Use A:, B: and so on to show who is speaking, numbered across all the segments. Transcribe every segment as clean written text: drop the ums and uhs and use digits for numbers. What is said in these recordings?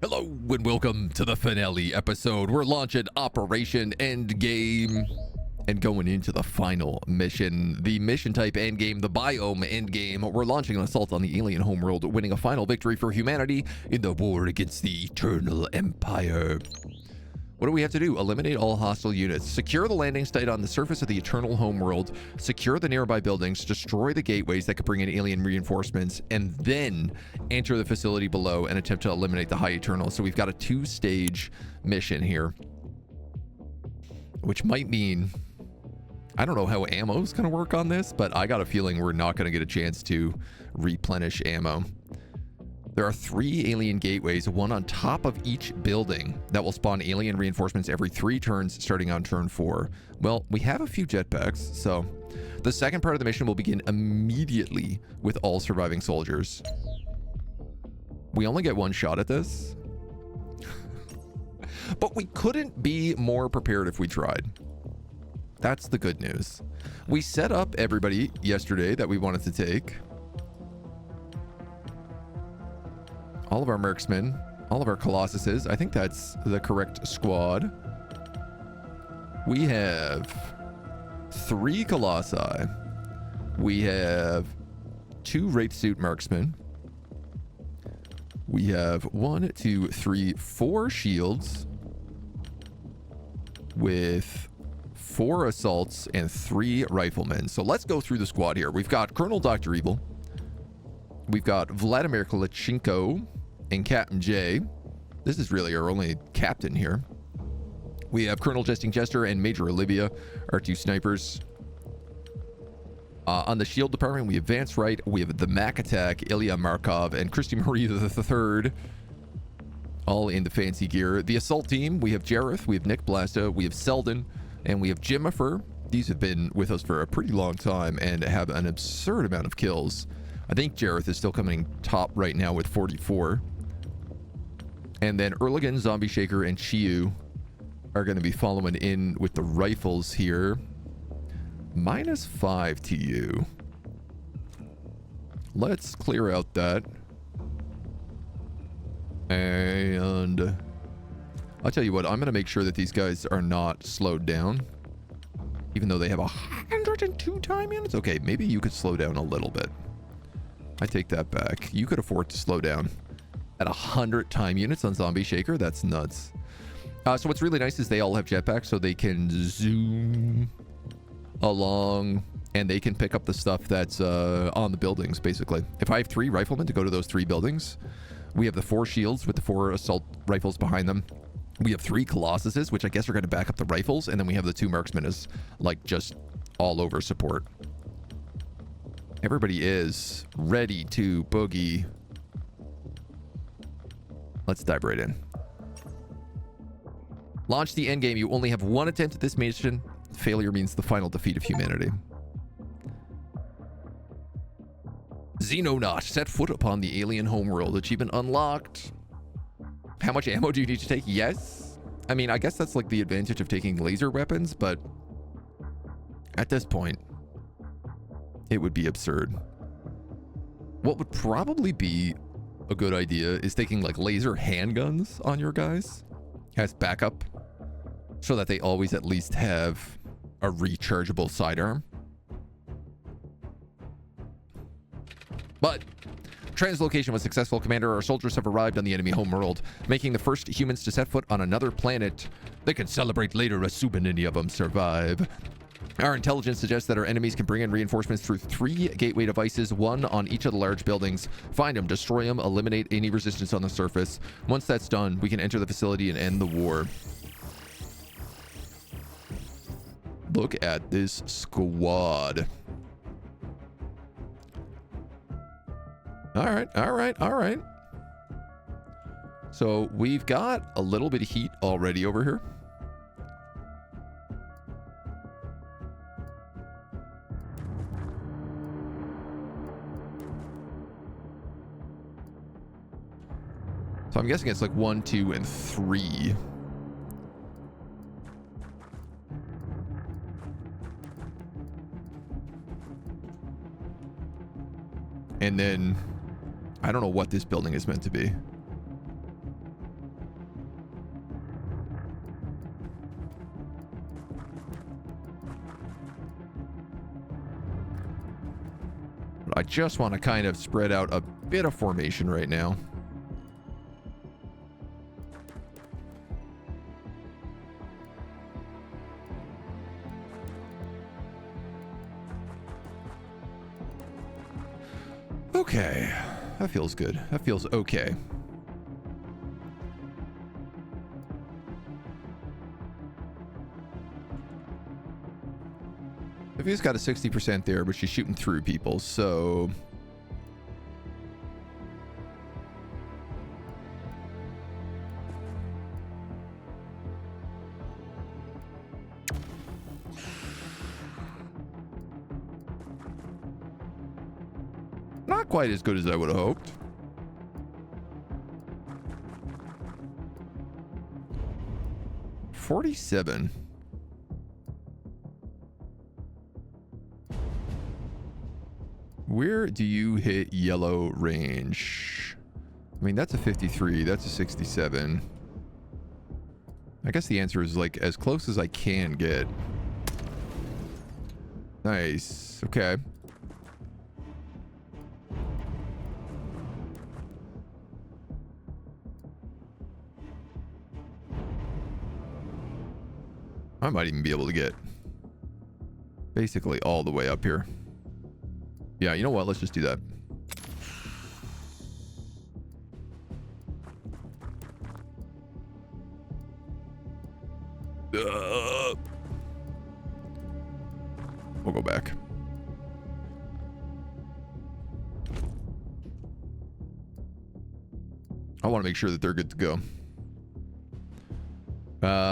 A: Hello and welcome to the finale episode. We're launching Operation Endgame and going into the final mission. The mission type Endgame, the biome Endgame. We're launching an assault on the alien homeworld, winning a final victory for humanity in the war against the Eternal Empire. What do we have to do? Eliminate all hostile units. Secure the landing site on the surface of the Eternal homeworld. Secure the nearby buildings. Destroy the gateways that could bring in alien reinforcements. And then enter the facility below and attempt to eliminate the High Eternal. So we've got a two-stage mission here. Which might mean... I don't know how ammo's going to work on this, but I got a feeling we're not going to get a chance to replenish ammo. There are 3 alien gateways, one on top of each building, that will spawn alien reinforcements every 3 turns starting on turn 4. Well, we have a few jetpacks, so the second part of the mission will begin immediately with all surviving soldiers. We only get one shot at this, but we couldn't be more prepared if we tried. That's the good news. We set up everybody yesterday that we wanted to take. All of our marksmen, all of our colossuses. I think that's the correct squad. We have 3 colossi. We have 2 rape suit marksmen. We have 1, 2, 3, 4 shields with 4 assaults and 3 riflemen. So let's go through the squad here. We've got Colonel Dr. Evil. We've got Vladimir Kalachenko and Captain J. This is really our only captain here. We have Colonel Jesting Jester and Major Olivia, our 2 snipers. On the shield department, we have Vance Wright, we have the Mac Attack, Ilya Markov, and Christy Marie III, all in the fancy gear. The assault team, we have Jareth, we have Nick Blasta, we have Selden, and we have Jimifer. These have been with us for a pretty long time and have an absurd amount of kills. I think Jareth is still coming top right now with 44. And then Erligan, Zombie Shaker, and Chiyu are going to be following in with the rifles here. -5 to you. Let's clear out that. And I'll tell you what, I'm going to make sure that these guys are not slowed down. Even though they have 102 time units. Okay, maybe you could slow down a little bit. I take that back. You could afford to slow down. At 100 time units on Zombie Shaker, that's nuts. So what's really nice is they all have jetpacks, so they can zoom along and they can pick up the stuff that's on the buildings, basically. If I have 3 riflemen to go to those 3 buildings, we have the 4 shields with the 4 assault rifles behind them. We have 3 colossuses, which I guess are going to back up the rifles, and then we have the 2 marksmen as like just all over support. Everybody is ready to boogie. Let's dive right in. Launch the endgame. You only have 1 attempt at this mission. Failure means the final defeat of humanity. Xenonauts, set foot upon the alien homeworld. Achievement unlocked. How much ammo do you need to take? Yes. I mean, I guess that's like the advantage of taking laser weapons, but at this point, it would be absurd. What would probably be a good idea is taking like laser handguns on your guys as backup so that they always at least have a rechargeable sidearm. But translocation was successful, Commander. Our soldiers have arrived on the enemy homeworld, making the first humans to set foot on another planet. They can celebrate later, assuming any of them survive. Our intelligence suggests that our enemies can bring in reinforcements through 3 gateway devices, 1 on each of the large buildings. Find them, destroy them, eliminate any resistance on the surface. Once that's done, we can enter the facility and end the war. Look at this squad. All right. So we've got a little bit of heat already over here. So I'm guessing it's like 1, 2, and 3. And then I don't know what this building is meant to be. But I just want to kind of spread out a bit of formation right now. Okay, that feels good. That feels okay. Vivia's got a 60% there, but she's shooting through people, so... Not quite as good as I would have hoped. $47. Where do you hit yellow range? I mean, that's a 53. That's a 67. I guess the answer is like as close as I can get. Nice. Okay. I might even be able to get basically all the way up here. Yeah, you know what? Let's just do that. We'll go back. I want to make sure that they're good to go.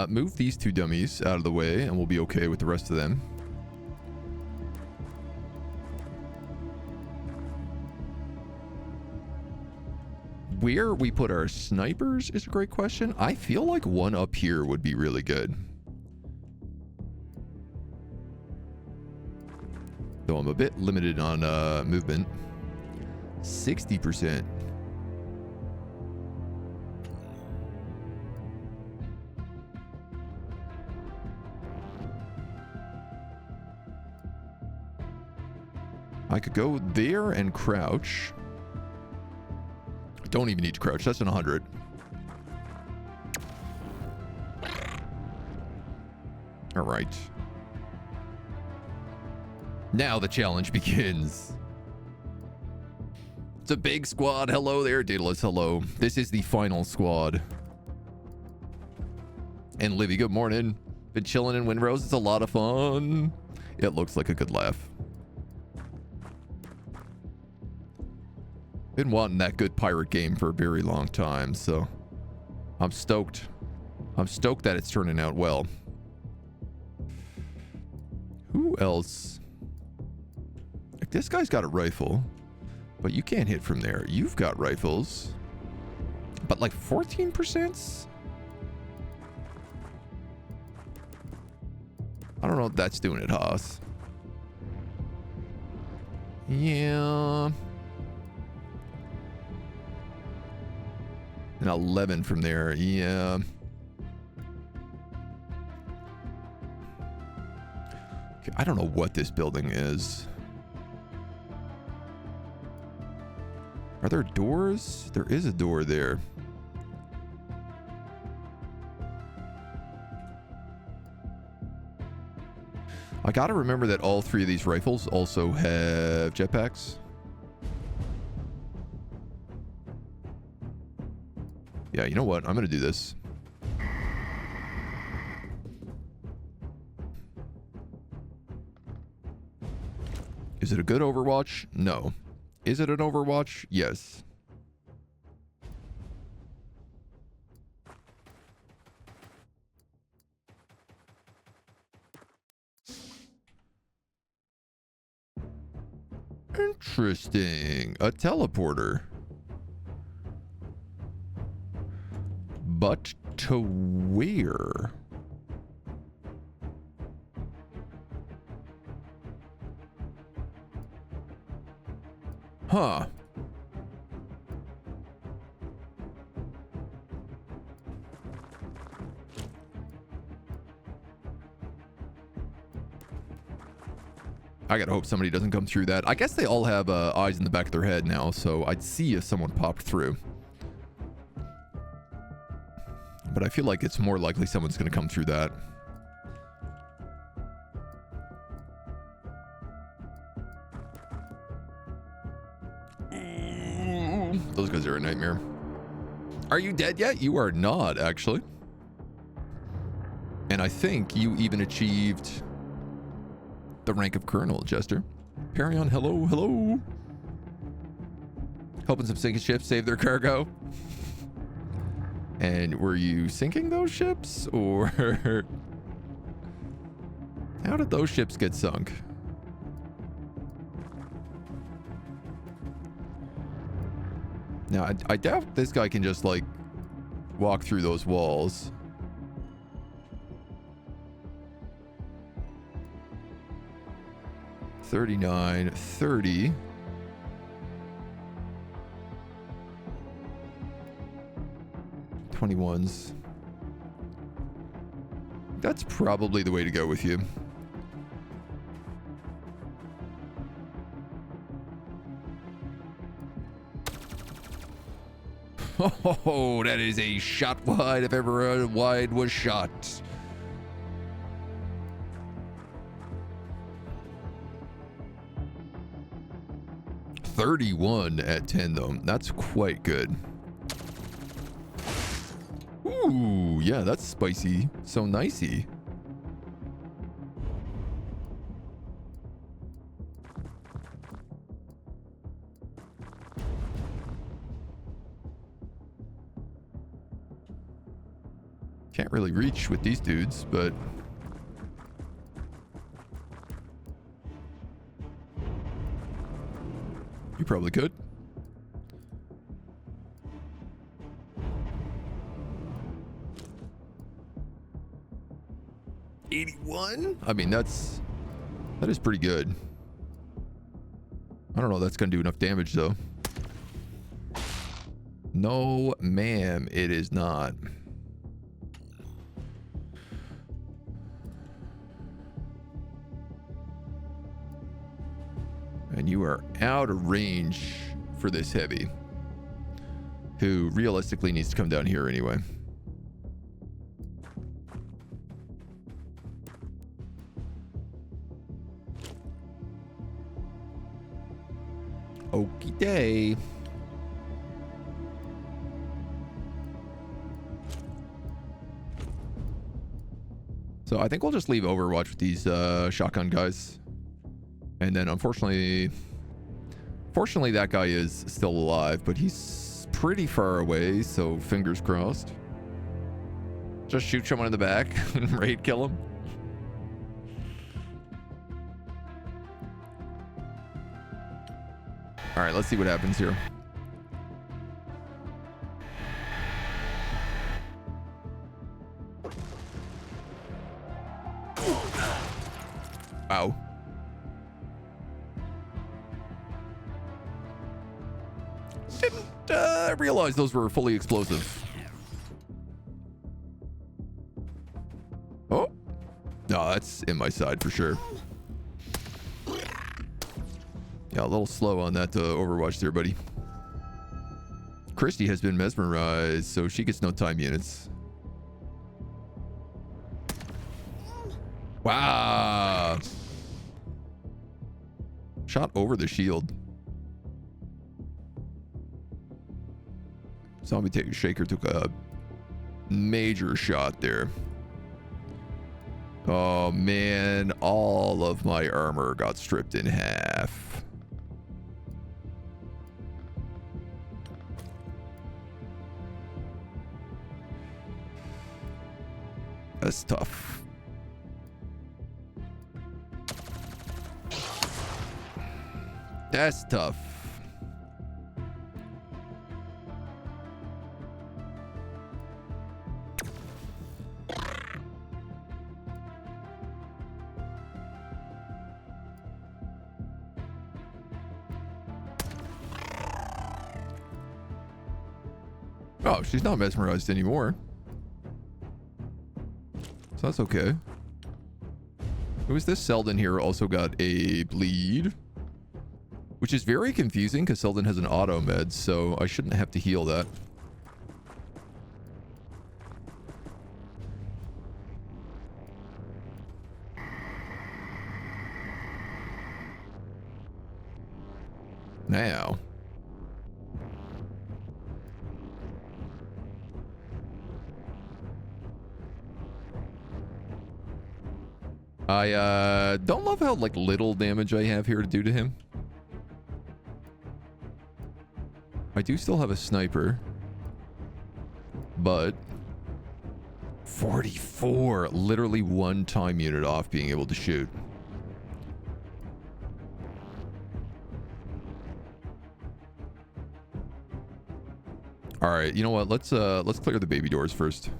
A: Move these two dummies out of the way and we'll be okay with the rest of them. Where we put our snipers is a great question. I feel like one up here would be really good. Though I'm a bit limited on movement. 60%. I could go there and crouch. Don't even need to crouch. That's an 100. All right. Now the challenge begins. It's a big squad. Hello there, Daedalus. Hello. This is the final squad. And Livy, good morning. Been chilling in Windrose. It's a lot of fun. It looks like a good laugh. Been wanting that good pirate game for a very long time, so I'm stoked. I'm stoked that it's turning out well. Who else? Like, this guy's got a rifle, but you can't hit from there. You've got rifles, but like 14%? I don't know if that's doing it, Haas. Yeah. An 11 from there, yeah. Okay, I don't know what this building is. Are there doors? There is a door there. I gotta remember that all three of these rifles also have jetpacks. Yeah, you know what? I'm gonna do this. Is it a good Overwatch? No. Is it an Overwatch? Yes. Interesting. A teleporter. But to where? Huh. I gotta hope somebody doesn't come through that. I guess they all have eyes in the back of their head now, so I'd see if someone popped through. But I feel like it's more likely someone's gonna come through that. Ooh, those guys are a nightmare. Are you dead yet? You are not, actually. And I think you even achieved the rank of Colonel, Jester. Perion, hello, hello. Helping some sinking ships save their cargo. And were you sinking those ships, or how did those ships get sunk? Now, I doubt this guy can just, like, walk through those walls. $39, $30. $21s. That's probably the way to go with you. Oh, that is a shot wide if ever a wide was shot. $31 at 10 though. That's quite good. Ooh, yeah, that's spicy. So nicey. Can't really reach with these dudes, but you probably could. $81? I mean, that is pretty good. I don't know if that's gonna do enough damage though. No, ma'am, it is not. And you are out of range for this heavy, who realistically needs to come down here anyway. Okie day. So I think we'll just leave Overwatch with these shotgun guys. And then fortunately that guy is still alive, but he's pretty far away, so fingers crossed. Just shoot someone in the back and raid kill him. All right, let's see what happens here. Ow. Didn't realize those were fully explosive. Oh. No, that's in my side for sure. Yeah, a little slow on that Overwatch there, buddy. Christy has been mesmerized, so she gets no time units. Wow. Shot over the shield. Zombie Shaker took a major shot there. Oh man, all of my armor got stripped in half. That's tough. That's tough. Oh, she's not mesmerized anymore. So that's okay. Who is this? Selden here also got a bleed. Which is very confusing because Selden has an auto med, so I shouldn't have to heal that. Now. I don't love how like little damage I have here to do to him. I do still have a sniper. But 44, literally one time unit off being able to shoot. All right, you know what? Let's clear the baby doors first.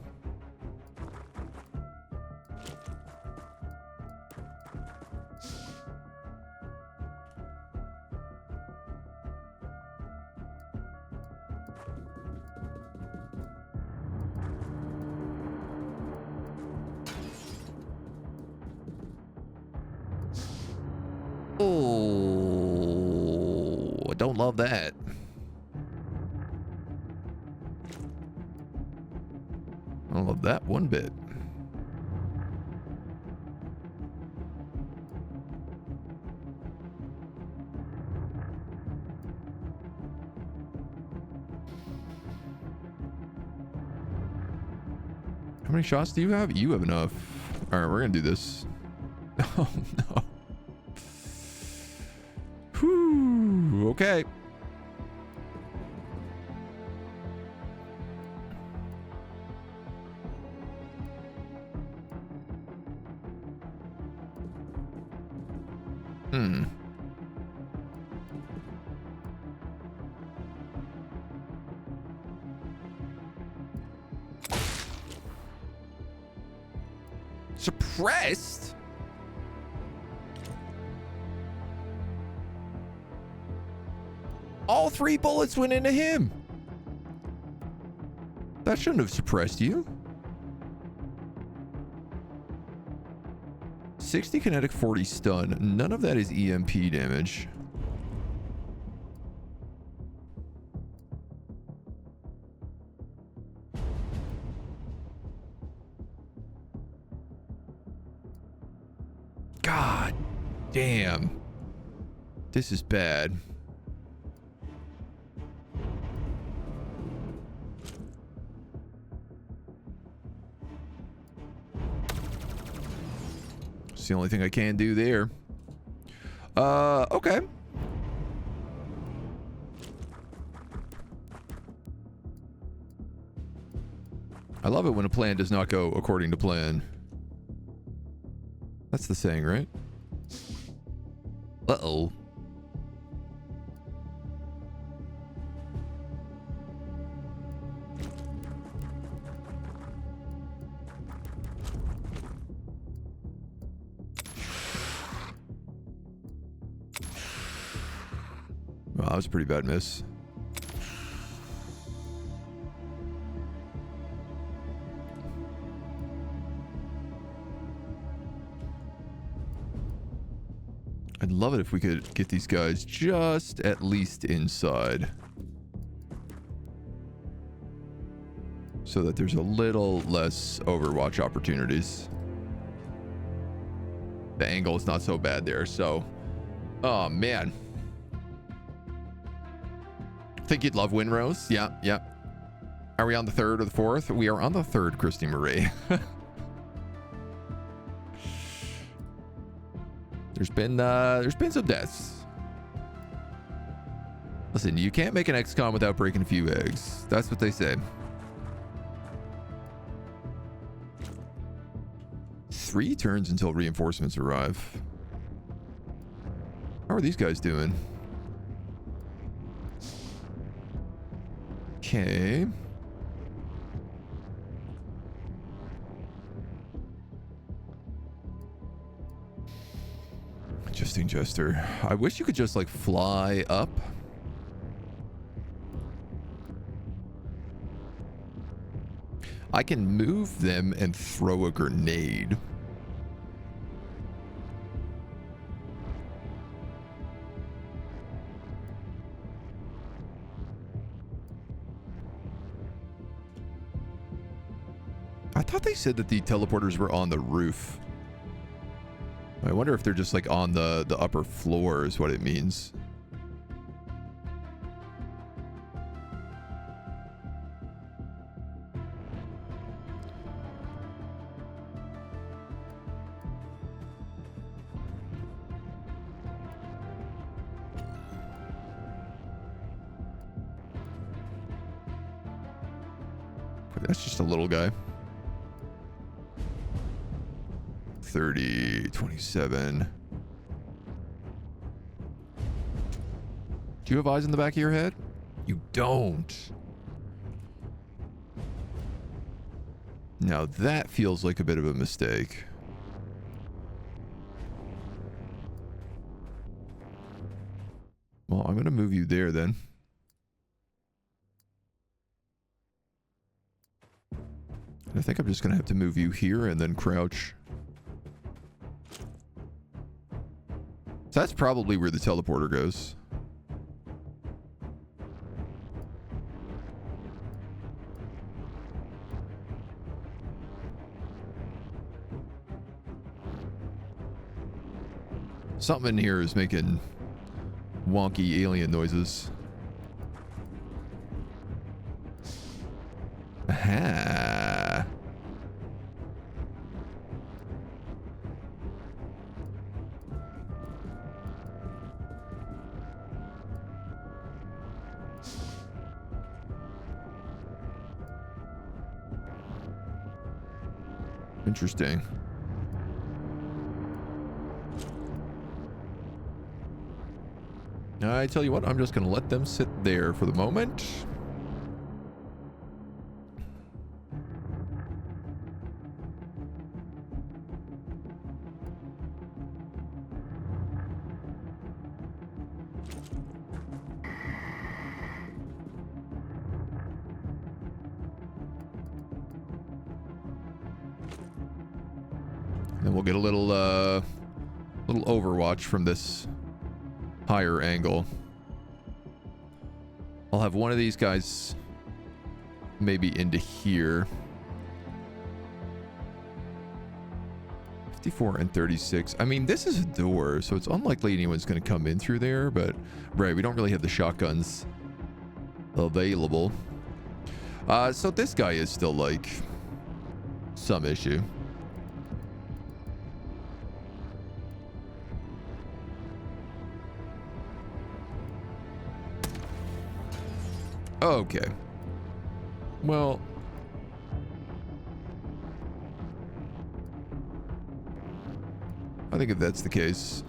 A: Oh, I don't love that. I don't love that one bit. How many shots do you have? You have enough. All right, we're gonna do this. Oh no. Whew, okay. Suppressed? All 3 bullets went into him. That shouldn't have suppressed you. 60 kinetic, 40 stun. None of that is EMP damage. God damn. This is bad. It's the only thing I can do there. Okay. I love it when a plan does not go according to plan. That's the saying, right? Uh-oh. Wow, that was a pretty bad miss. I'd love it if we could get these guys just at least inside. So that there's a little less Overwatch opportunities. The angle is not so bad there, so... Oh, man. Think you'd love Winrose? Yeah, yeah. Are we on the 3rd or the 4th? We are on the 3rd, Christy Marie. There's been some deaths. Listen, you can't make an XCOM without breaking a few eggs. That's what they say. 3 turns until reinforcements arrive. How are these guys doing? Okay. Interesting, Jester. I wish you could just like fly up. I can move them and throw a grenade. I thought they said that the teleporters were on the roof. I wonder if they're just like on the upper floor is what it means. That's just a little guy. 30, 27. Do you have eyes in the back of your head? You don't. Now that feels like a bit of a mistake. Well, I'm going to move you there then. I think I'm just going to have to move you here and then crouch. So that's probably where the teleporter goes. Something in here is making wonky alien noises. Aha. Interesting. I tell you what, I'm just going to let them sit there for the moment. Then we'll get a little overwatch from this higher angle. I'll have one of these guys maybe into here. 54 and 36. I mean, this is a door, so it's unlikely anyone's going to come in through there, but right, we don't really have the shotguns available. So this guy is still like some issue. Okay. Well, I think if that's the case,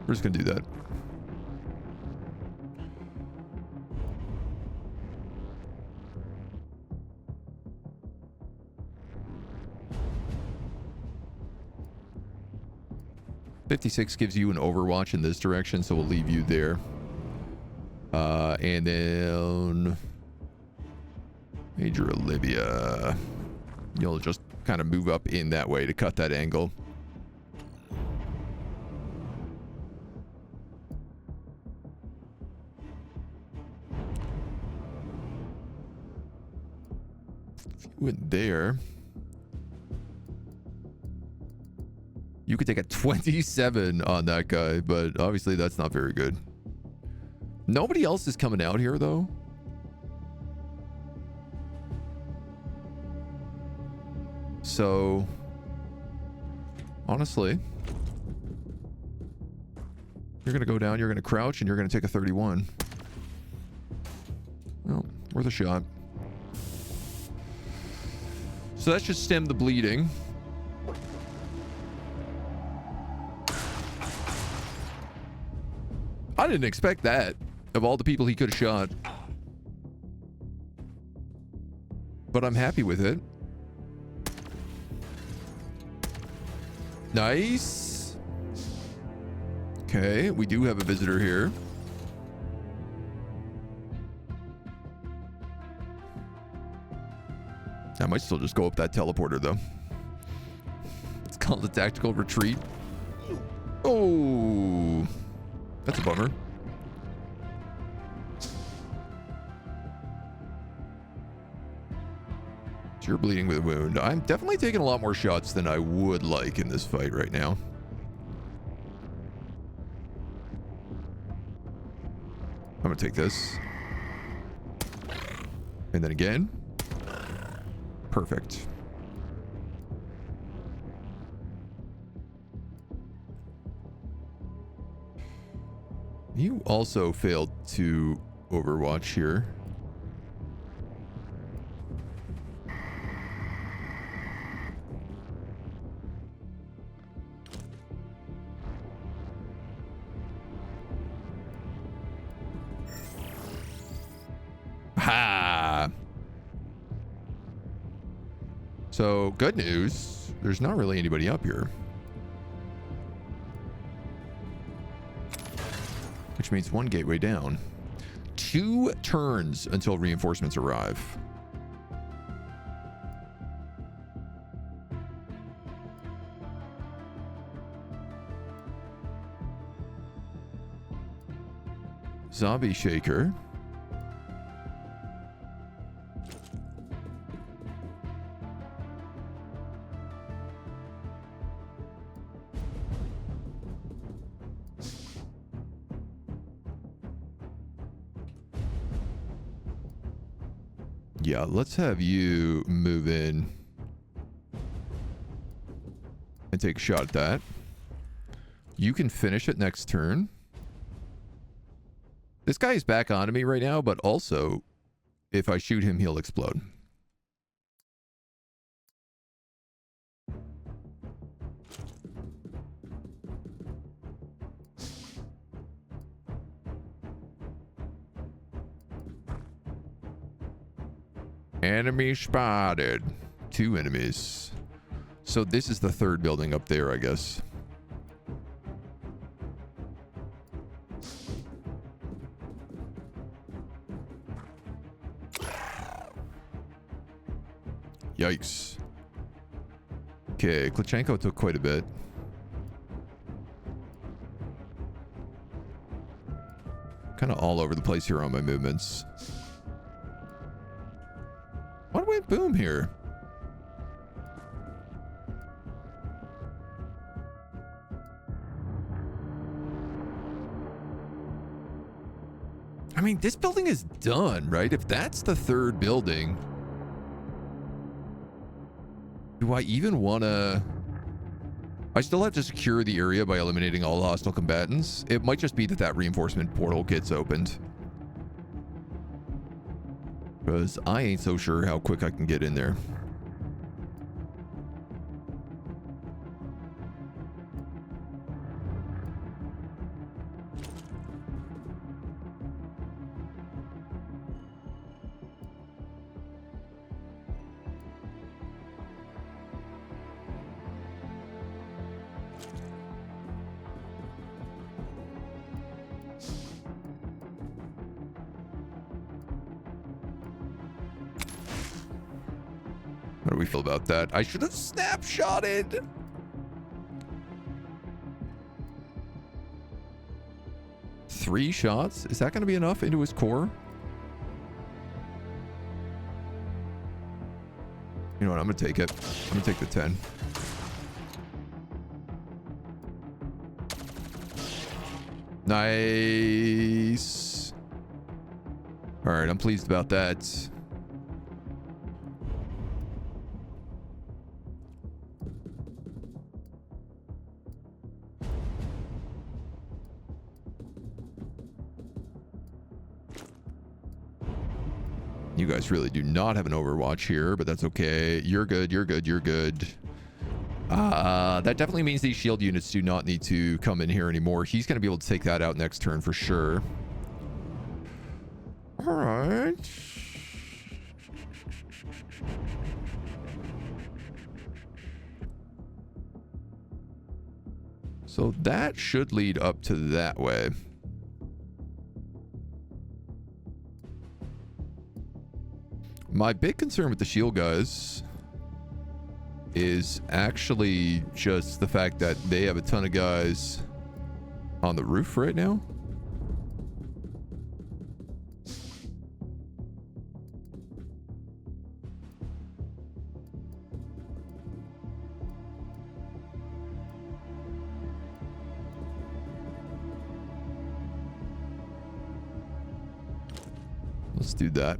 A: we're just gonna do that. $56 gives you an overwatch in this direction, so we'll leave you there. And then Major Olivia, you'll just kind of move up in that way to cut that angle. If you went there, you could take a 27 on that guy, but obviously that's not very good. Nobody else is coming out here, though. So, honestly, you're going to go down, you're going to crouch, and you're going to take a 31. Well, worth a shot. So that should stem the bleeding. I didn't expect that. Of all the people he could have shot. But I'm happy with it. Nice. Okay, we do have a visitor here. I might still just go up that teleporter, though. It's called a tactical retreat. Oh, that's a bummer. So you're bleeding with a wound. I'm definitely taking a lot more shots than I would like in this fight right now. I'm gonna take this. And then again. Perfect. You also failed to overwatch here. Ha! So, good news. There's not really anybody up here. Which means one gateway down. 2 turns until reinforcements arrive. Zombie shaker. Yeah, let's have you move in and take a shot at that. You can finish it next turn. This guy is back onto me right now, but also, if I shoot him, he'll explode. Enemy spotted. 2 enemies. So this is the 3rd building up there, I guess. Yikes. Okay, Klitschenko took quite a bit. Kind of all over the place here on my movements. What went boom here? I mean, this building is done, right? If that's the 3rd building, do I even want to... I still have to secure the area by eliminating all hostile combatants. It might just be that that reinforcement portal gets opened. Because I ain't so sure how quick I can get in there. How do we feel about that? I should have snapshotted. Three shots? Is that going to be enough into his core? You know what? I'm going to take it. I'm going to take the 10. Nice. All right, I'm pleased about that. You guys really do not have an Overwatch here, but that's okay. You're good, you're good, you're good. That definitely means these shield units do not need to come in here anymore. He's going to be able to take that out next turn for sure. All right. So that should lead up to that way. My big concern with the shield guys is actually just the fact that they have a ton of guys on the roof right now. let's do that.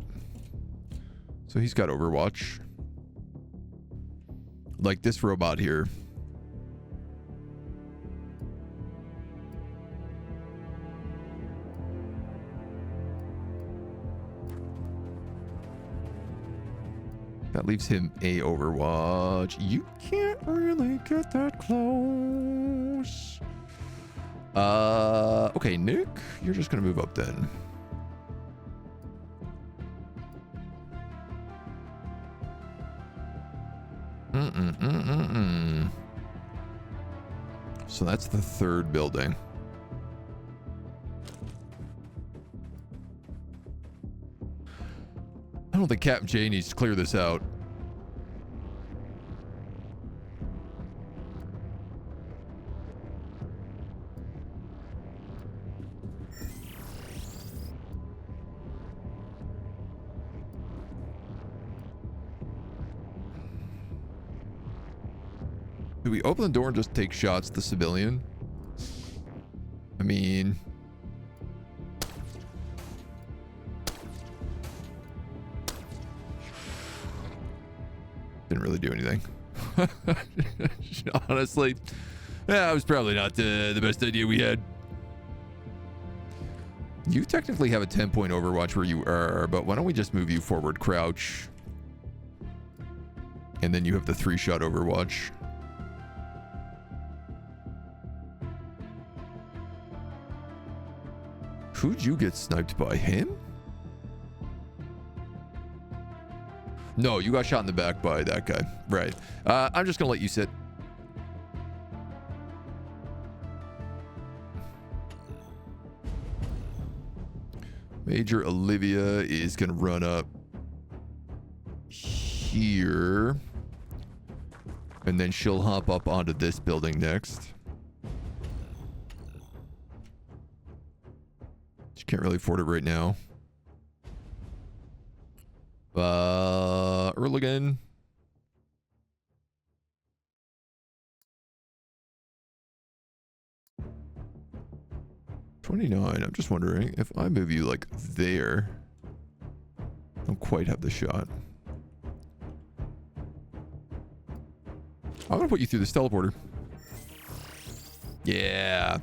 A: So he's got Overwatch. Like this robot here. That leaves him a Overwatch. You can't really get that close. Okay, Nick, you're just gonna move up then. So that's the third building. I don't think Captain J needs to clear this out. Do we open the door and just take shots at the civilian? I mean... didn't really do anything. Honestly, that was probably not the best idea we had. You technically have a 10-point Overwatch where you are, but why don't we just move you forward crouch? And then you have the 3-shot Overwatch. Who'd you get sniped by? Him? No, you got shot in the back by that guy. Right. I'm just gonna let you sit. Major Olivia is gonna run up here. And then she'll hop up onto this building next. She can't really afford it right now. Erligan. $29. I'm just wondering if I move you like there. I don't quite have the shot. I'm gonna put you through this teleporter. Yeah.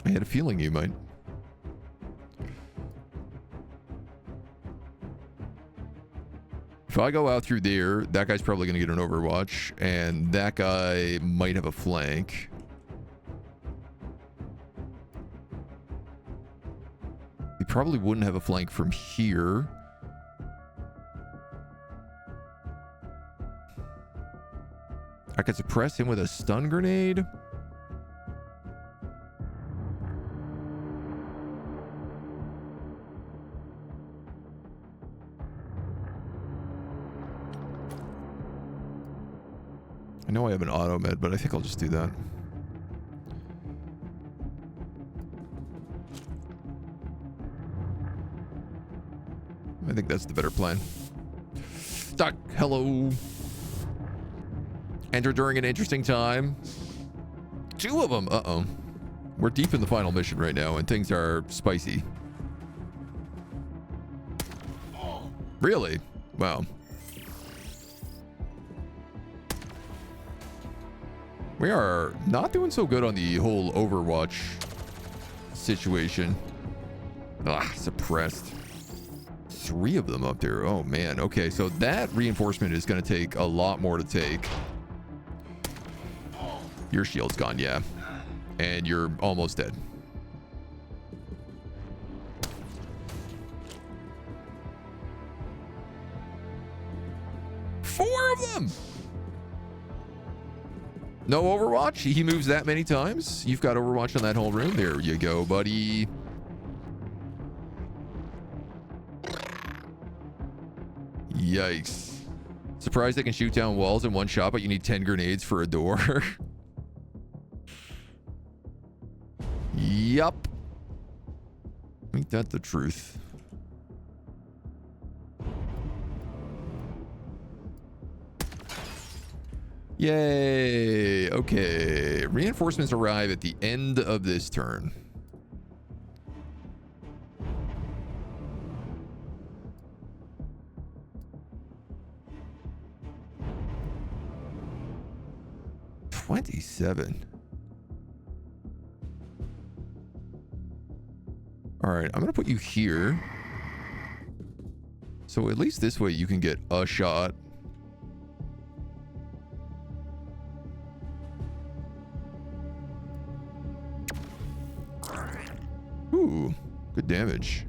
A: I had a feeling you might. If I go out through there, that guy's probably going to get an Overwatch, and that guy might have a flank. He probably wouldn't have a flank from here. I could suppress him with a stun grenade. I know I have an auto med, but I think I'll just do that. I think that's the better plan. Doc, hello. Enter during an interesting time. 2 of them. Uh-oh. We're deep in the final mission right now, and things are spicy. Really? Wow. We are not doing so good on the whole Overwatch situation. Ah, suppressed. 3 of them up there. Oh, man. Okay, so that reinforcement is going to take a lot more to take. Your shield's gone, yeah. And you're almost dead. Four of them! No Overwatch? He moves that many times? You've got Overwatch on that whole room? There you go, buddy. Yikes. Surprised they can shoot down walls in one shot, but you need 10 grenades for a door. Yup. Ain't that the truth? Yay. Okay. Reinforcements arrive at the end of this turn. 27. All right, I'm going to put you here. So at least this way you can get a shot. Ooh, good damage.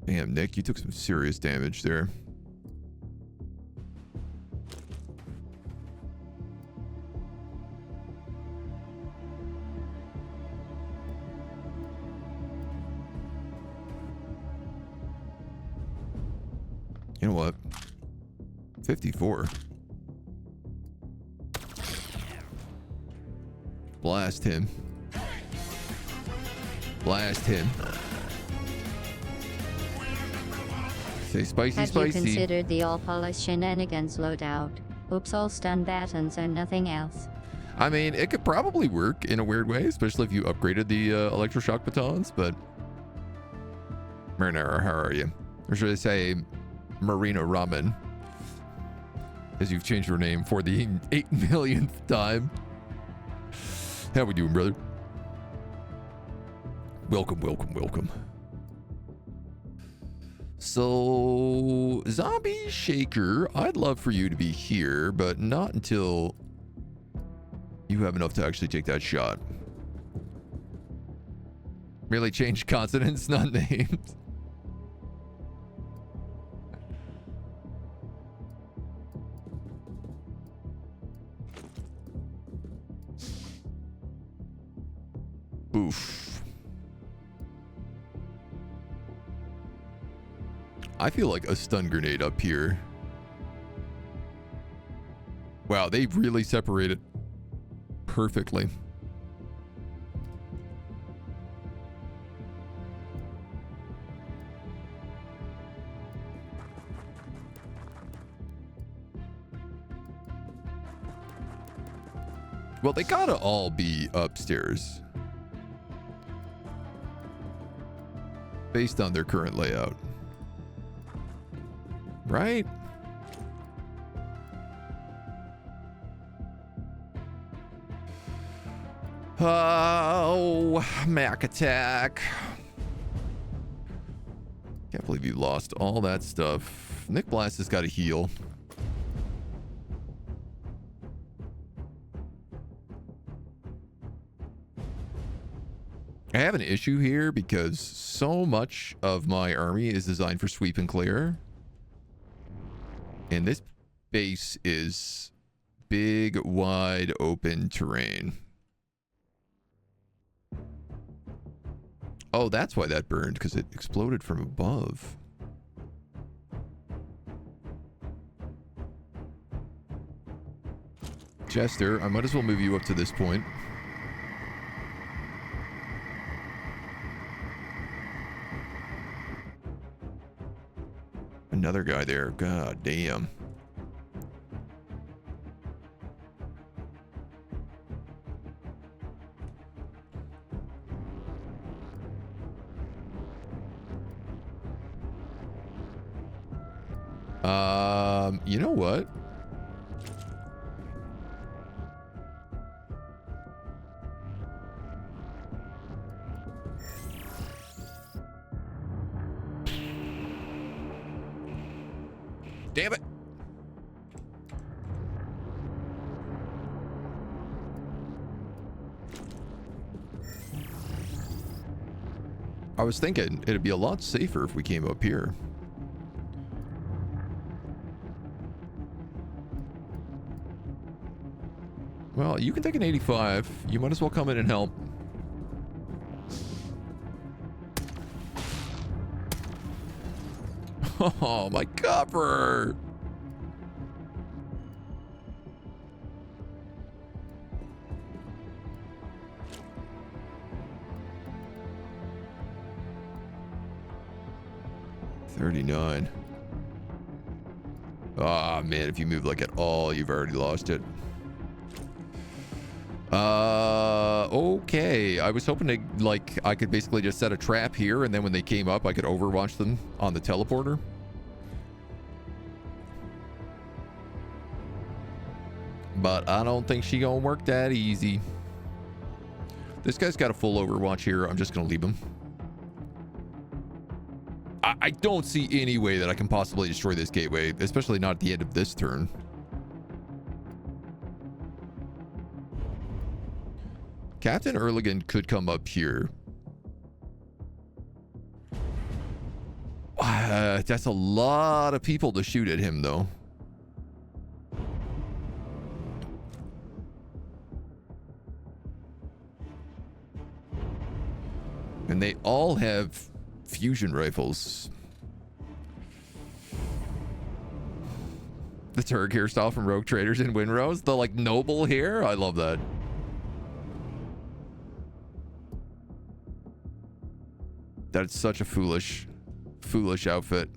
A: Damn, Nick, you took some serious damage there. You know what? 54. Blast him. Blast him. Say spicy,
B: Have
A: spicy.
B: you considered the all-polish shenanigans loadout? Oops, all stun buttons and nothing else.
A: I mean, it could probably work in a weird way, especially if you upgraded the electroshock batons, but... Marinara, how are you? Or should I say Marina Ramen? As you've changed your name for the 8 millionth time. How we doing, brother? Welcome, welcome, welcome. So, Zombie Shaker, I'd love for you to be here, but not until you have enough to actually take that shot. Merely change consonants, not names. Oof. I feel like a stun grenade up here. Wow, they really separated perfectly. Well, they gotta all be upstairs. Based on their current layout. Right? Oh, Mac attack. Can't believe you lost all that stuff. Nick Blast has got to heal. I have an issue here because so much of my army is designed for sweep and clear. And this base is big, wide, open terrain. Oh, that's why that burned, because it exploded from above. Jester, I might as well move you up to this point. Another guy there. God damn. You know what? Damn it. I was thinking it'd be a lot safer if we came up here. Well, you can take an 85. You might as well come in and help. Oh, my cover. $39. Ah, man, if you move like at all, you've already lost it. Okay. I was hoping to, like, I could basically just set a trap here, and then when they came up, I could overwatch them on the teleporter. but I don't think she gonna work that easy. This guy's got a full Overwatch here. I'm just gonna leave him. I don't see any way that I can possibly destroy this gateway, especially not at the end of this turn. Captain Erligan could come up here. That's a lot of people to shoot at him, though. And they all have fusion rifles. The Turk hairstyle from Rogue Traders and Winrose. The, like, noble hair. I love that. That's such a foolish outfit.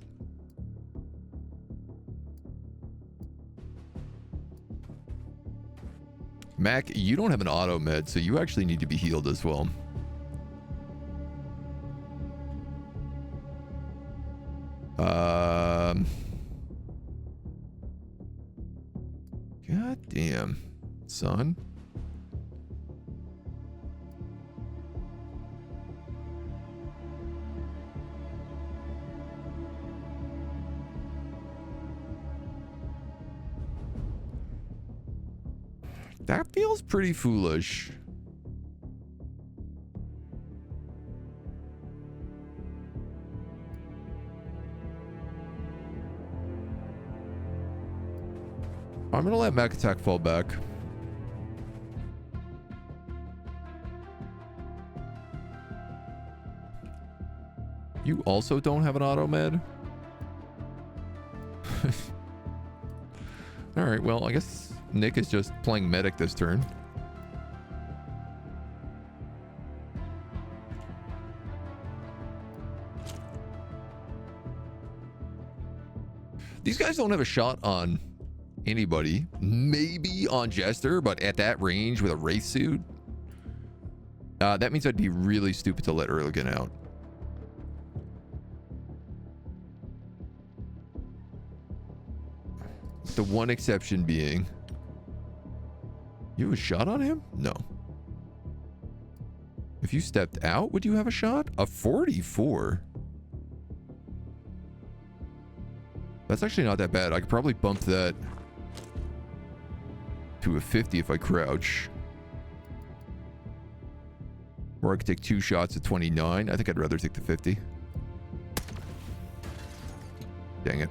A: Mac, you don't have an auto med, so you actually need to be healed as well. God damn, son. That feels pretty foolish. I'm gonna let Mech Attack fall back. You also don't have an auto med? Alright, well, I guess Nick is just playing medic this turn. These guys don't have a shot on anybody. Maybe on Jester, but at that range with a race suit, that means I'd be really stupid to let Erligan out. The one exception being, you have a shot on him? No. If you stepped out, would you have a shot? A 44. That's actually not that bad. I could probably bump that to a 50 if I crouch. Or I could take 2 shots at 29. I think I'd rather take the 50. Dang it.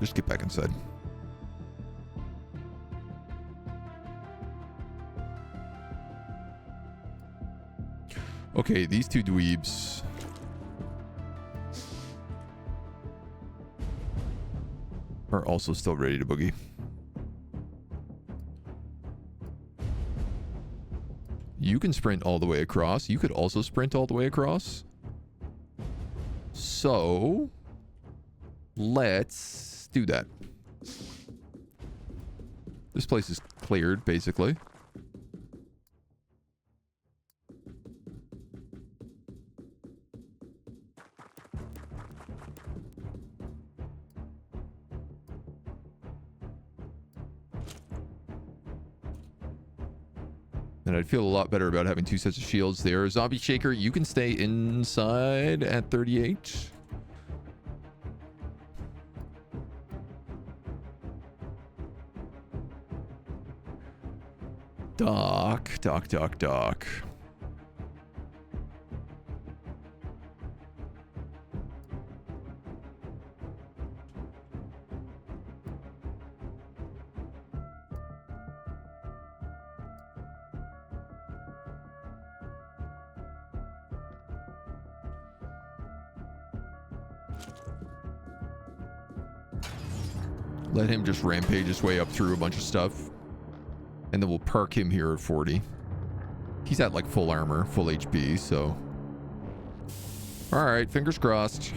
A: Just get back inside. Okay, these two dweebs. Are also still ready to boogie. You can sprint all the way across. You could also sprint all the way across. So, let's do that. This place is cleared, basically. And I'd feel a lot better about having 2 sets of shields there. Zombie Shaker, you can stay inside at 38. Doc. Let him just rampage his way up through a bunch of stuff. And then we'll park him here at 40. He's at like full armor, full HP, so. Alright, fingers crossed.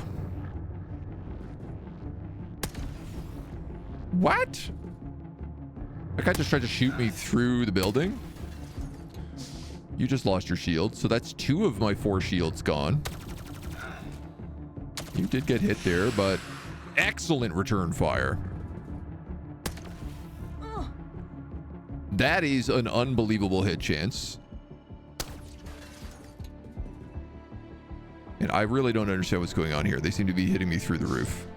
A: What? That guy just tried to shoot me through the building. You just lost your shield. So that's 2 of my 4 shields gone. You did get hit there, but excellent return fire. That is an unbelievable hit chance. And I really don't understand what's going on here. They seem to be hitting me through the roof.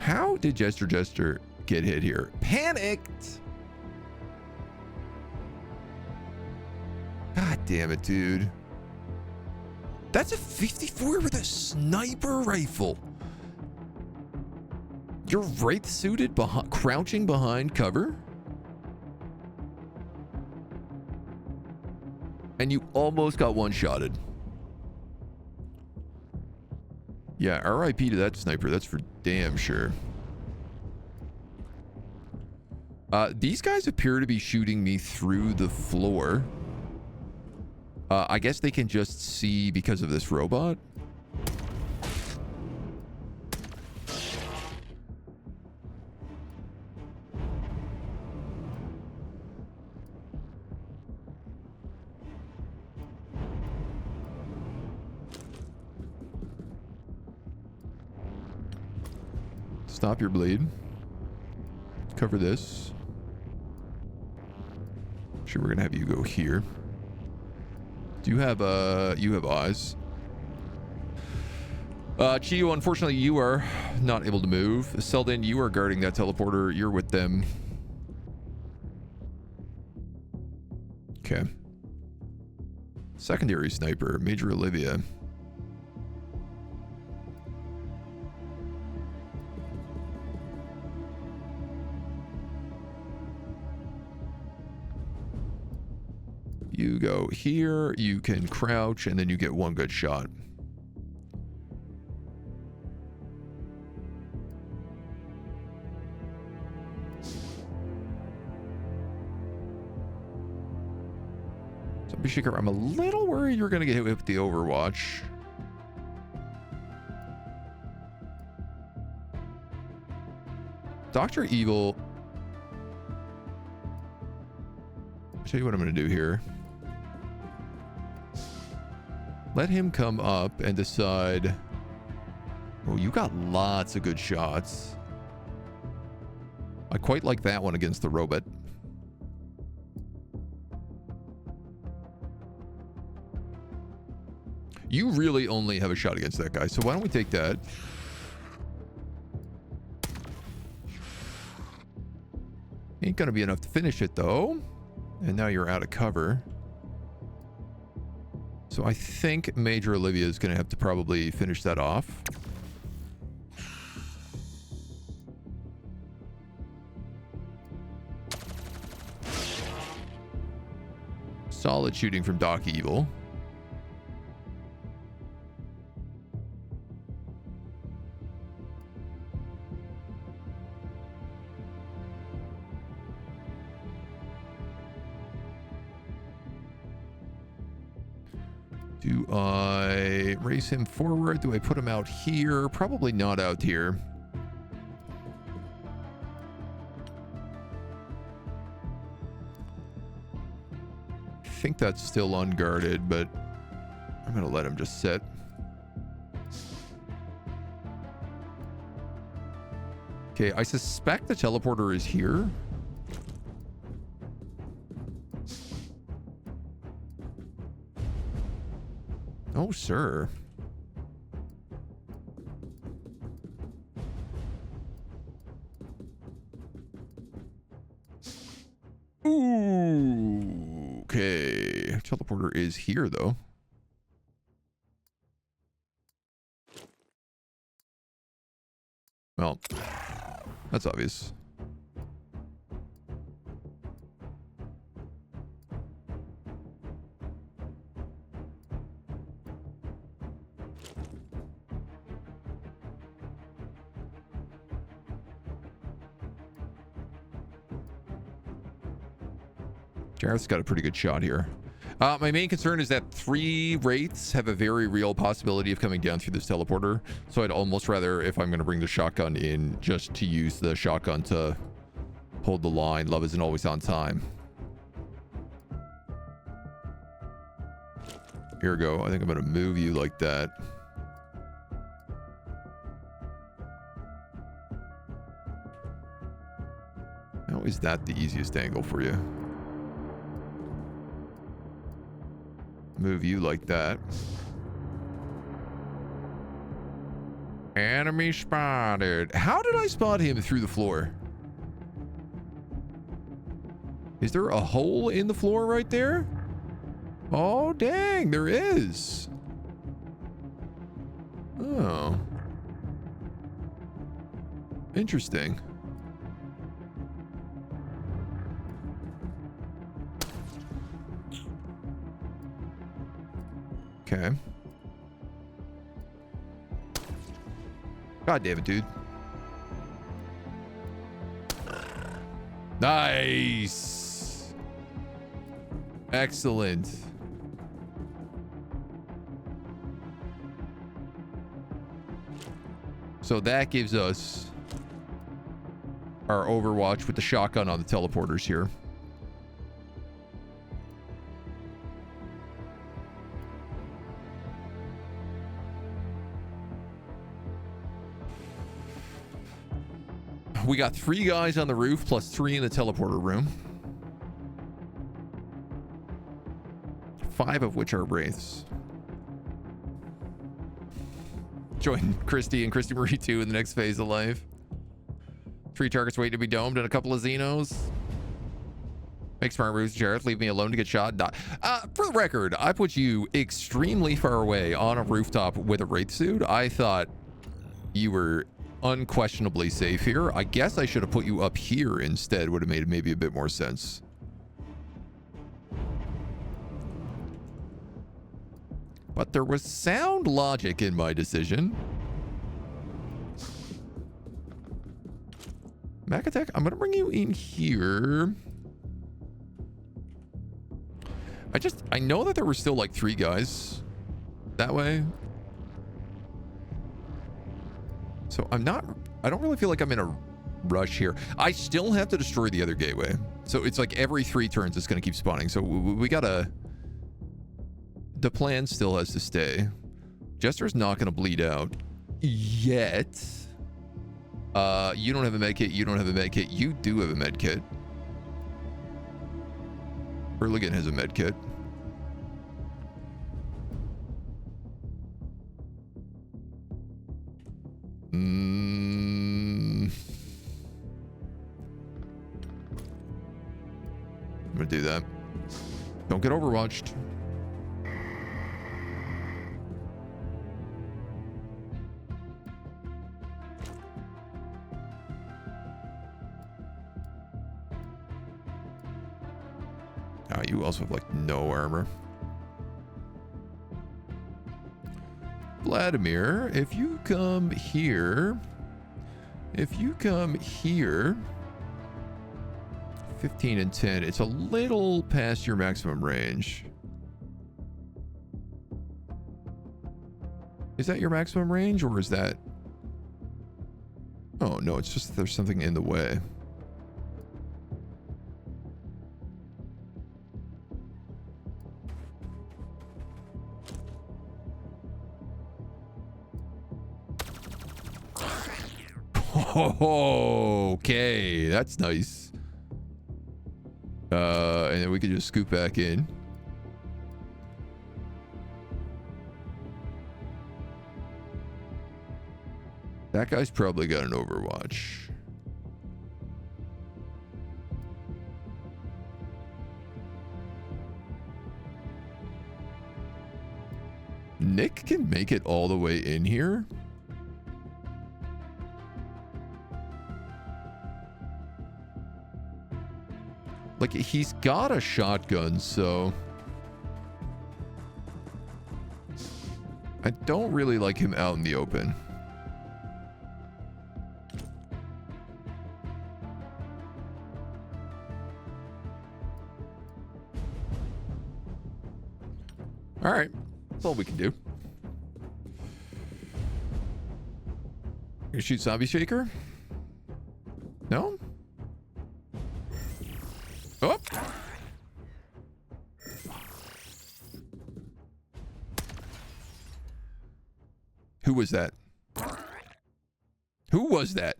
A: How did Jester get hit here? Panicked! God damn it, dude. That's a 54 with a sniper rifle. You're right suited, crouching behind cover? And you almost got one-shotted. Yeah, RIP to that sniper. That's for damn sure. These guys appear to be shooting me through the floor. I guess they can just see because of this robot. Stop your bleed. Cover this. Sure, we're gonna have you go here. Do you have eyes? Chiyo, unfortunately you are not able to move. Selden, you are guarding that teleporter. You're with them. Okay. Secondary sniper, Major Olivia. You go here, you can crouch, and then you get one good shot. Zombie Shaker, I'm a little worried you're going to get hit with the Overwatch. Dr. Evil. I'll tell you what I'm going to do here. Let him come up and decide. Oh, you got lots of good shots. I quite like that one against the robot. You really only have a shot against that guy, so why don't we take that? Ain't gonna be enough to finish it though. And now you're out of cover. So I think Major Olivia is going to have to probably finish that off. Solid shooting from Doc Evil. Do I race him forward? Do I put him out here? Probably not out here. I think that's still unguarded, but I'm going to let him just sit. Okay, I suspect the teleporter is here. Oh, sir. Ooh, okay. Teleporter is here, though. Well, that's obvious. Jareth's got a pretty good shot here. My main concern is that 3 wraiths have a very real possibility of coming down through this teleporter. So I'd almost rather, if I'm going to bring the shotgun in, just to use the shotgun to hold the line. Love isn't always on time. Here we go. I think I'm going to move you like that. How is that the easiest angle for you? Move you like that. Enemy spotted. How did I spot him through the floor? Is there a hole in the floor right there? Oh, dang, there is. Oh. Interesting. Okay. God damn it, dude. Nice. Excellent. So that gives us our Overwatch with the shotgun on the teleporters here. We got 3 guys on the roof plus 3 in the teleporter room. 5 of which are wraiths. Join Christy and Christy Marie 2 in the next phase of life. 3 targets waiting to be domed and a couple of Xenos. Make smart moves, Jareth. Leave me alone to get shot. For the record, I put you extremely far away on a rooftop with a wraith suit. I thought you were unquestionably safe here. I guess I should have put you up here instead. Would have made maybe a bit more sense. But there was sound logic in my decision. Macatech, I'm gonna bring you in here. I know that there were still like 3 guys that way. So I don't really feel like I'm in a rush here. I still have to destroy the other gateway. So it's like every 3 turns it's going to keep spawning. So we gotta... The plan still has to stay. Jester's not going to bleed out yet. You don't have a med kit. You don't have a med kit. You do have a med kit. Hurligan has a med kit. I'm gonna do that. Don't get overwatched. You also have like no armor. Vladimir, if you come here, 15 and 10, it's a little past your maximum range. Is that your maximum range, or is that... Oh, no, it's just that there's something in the way. Oh, okay, that's nice. And then we can just scoop back in. That guy's probably got an Overwatch. Nick can make it all the way in here. Like, he's got a shotgun, so... I don't really like him out in the open. All right. That's all we can do. You shoot Zombie Shaker? No? Oh! Who was that? Who was that?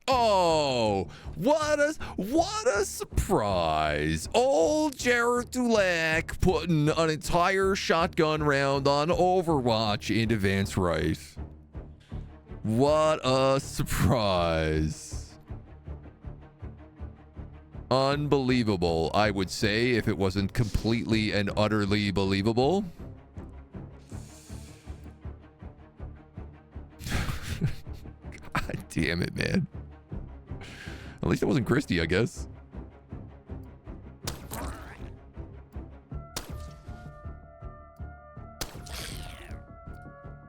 A: Oh, what a surprise. Old Jared Dulac putting an entire shotgun round on Overwatch into Vance Wright. What a surprise. Unbelievable, I would say, if it wasn't completely and utterly believable. God damn it, man. At least it wasn't Christy, I guess.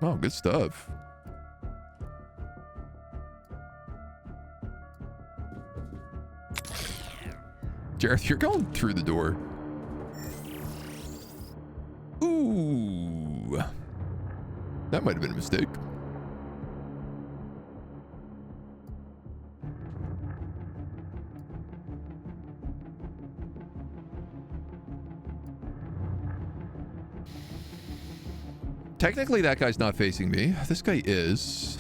A: Oh, good stuff. Jareth, you're going through the door. Ooh. That might have been a mistake. Technically, that guy's not facing me. This guy is.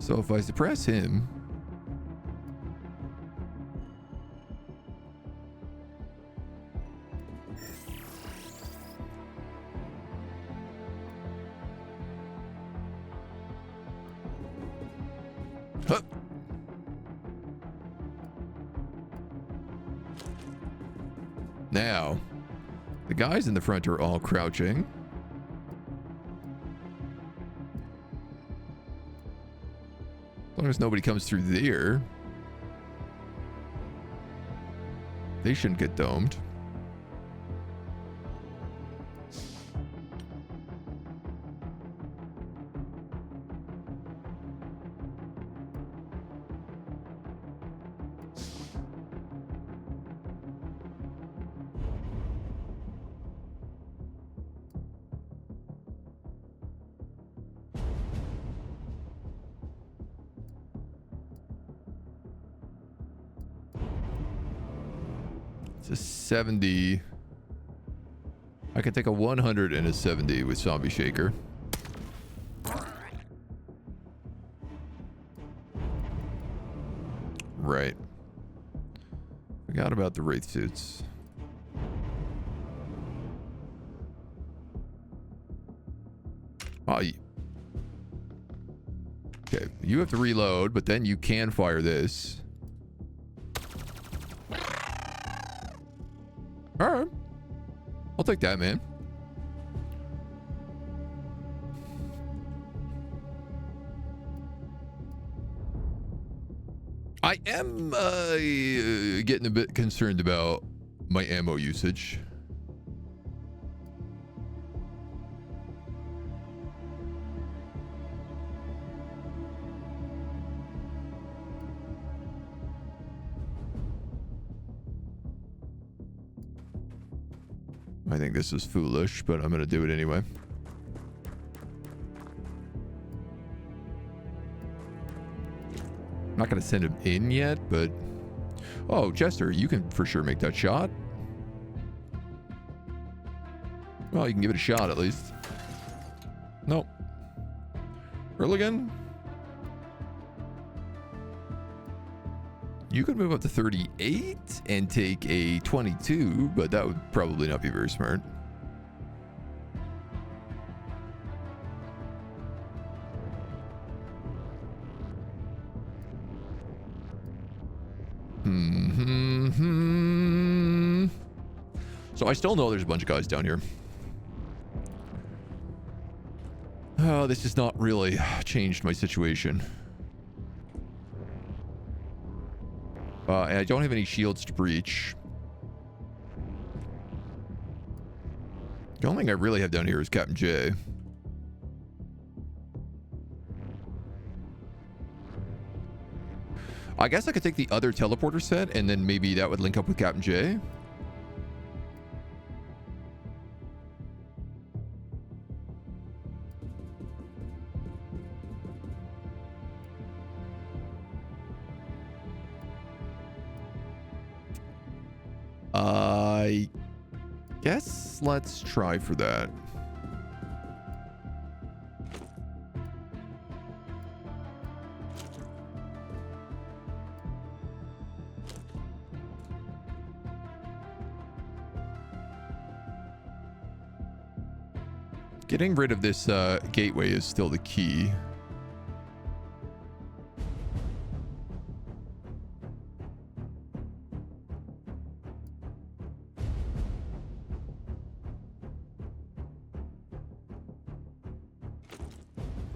A: So if I suppress him... Huh. Now, the guys in the front are all crouching. As long as nobody comes through there, they shouldn't get domed. It's a 70. I can take a 100 and a 70 with Zombie Shaker. Right. Forgot about the Wraith suits. Oh, okay, you have to reload, but then you can fire this. All right. I'll take that, man. I am getting a bit concerned about my ammo usage. I think this is foolish, but I'm going to do it anyway. I'm not going to send him in yet, but... Oh, Jester, you can for sure make that shot. Well, you can give it a shot at least. Nope. Earligan? You could move up to 38 and take a 22, but that would probably not be very smart. So I still know there's a bunch of guys down here. Oh, this has not really changed my situation. And I don't have any shields to breach. The only thing I really have down here is Captain J. I guess I could take the other teleporter set, and then maybe that would link up with Captain J. I guess let's try for that. Getting rid of this gateway is still the key.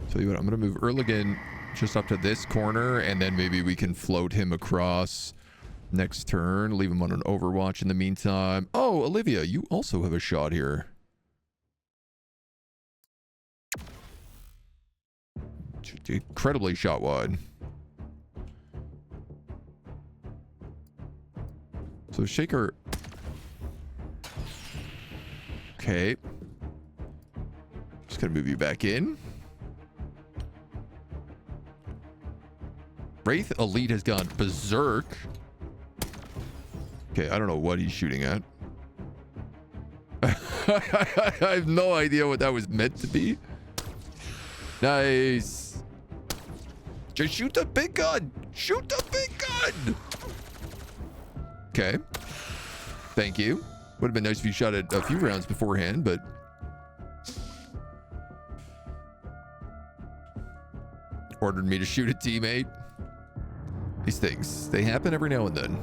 A: Tell you what, I'm going to move Erligan just up to this corner, and then maybe we can float him across next turn. Leave him on an overwatch in the meantime. Oh, Olivia, you also have a shot here. Incredibly shot wide. So Shaker. Okay. Just gonna move you back in. Wraith Elite has gone berserk. Okay, I don't know what he's shooting at. I have no idea what that was meant to be. Nice. Just shoot the big gun. Shoot the big gun. Okay. Thank you. Would have been nice if you shot it a few rounds beforehand, but... Ordered me to shoot a teammate. These things, they happen every now and then.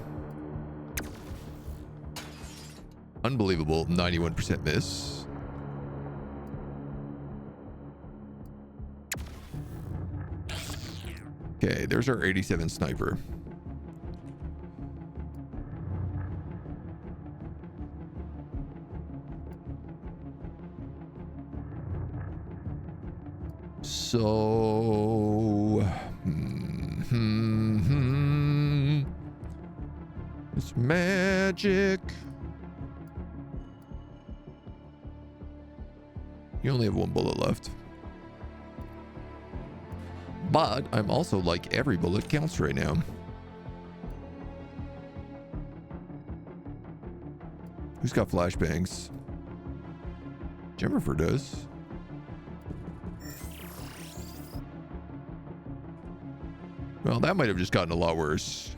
A: Unbelievable 91% miss. Okay, there's our 87 sniper. So... It's magic. You only have one bullet left. But I'm also like every bullet counts right now. Who's got flashbangs? Jennifer does. Well, that might have just gotten a lot worse.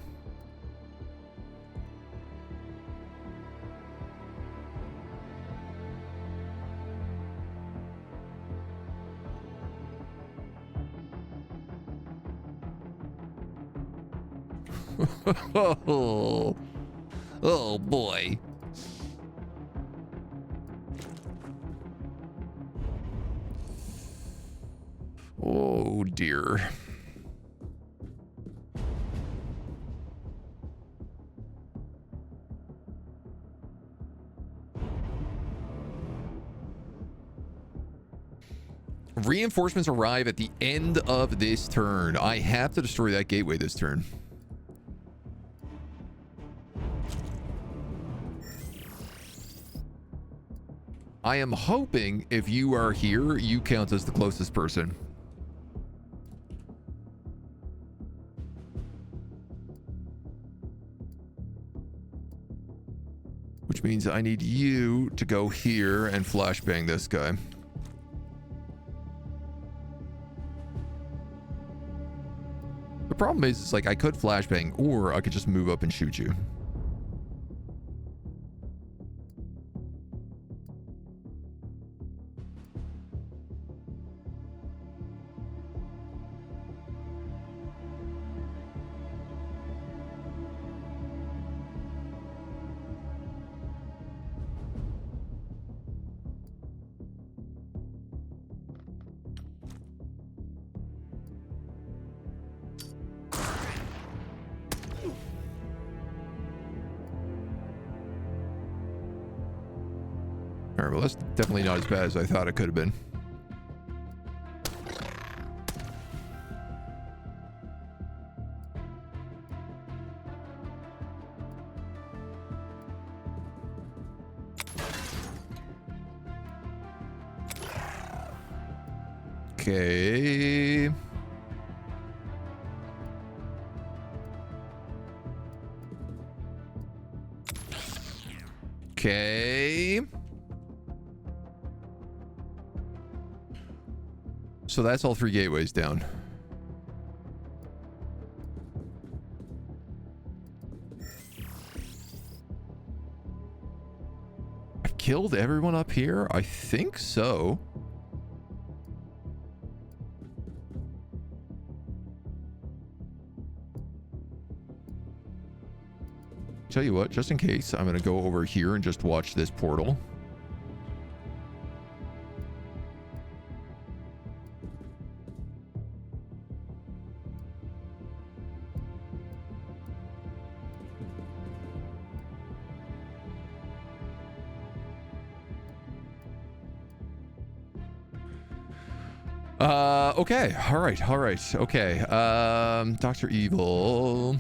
A: Oh boy. Oh dear. Reinforcements arrive at the end of this turn. I have to destroy that gateway this turn. I am hoping if you are here, you count as the closest person. Which means I need you to go here and flashbang this guy. The problem is, it's like I could flashbang, or I could just move up and shoot you. Alright, well, that's definitely not as bad as I thought it could have been. Okay. Okay. So that's all 3 gateways down. I've killed everyone up here? I think so. Tell you what, just in case, I'm going to go over here and just watch this portal. Okay. All right. Okay. Dr. Evil.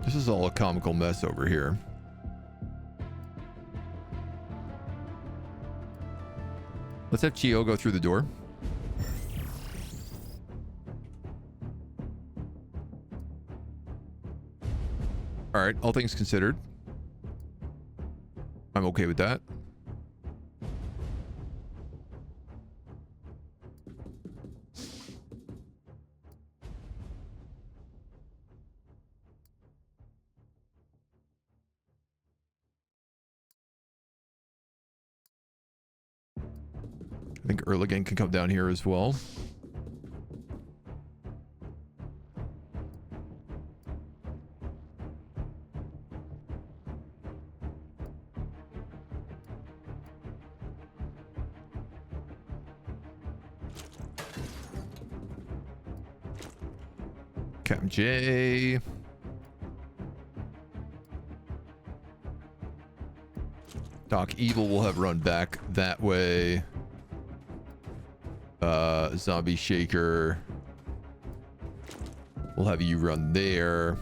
A: This is all a comical mess over here. Let's have Chio go through the door. All right, all things considered, I'm okay with that. I think Erlagan can come down here as well. Captain J. Doc Evil will have run back that way. Zombie Shaker. We'll have you run there.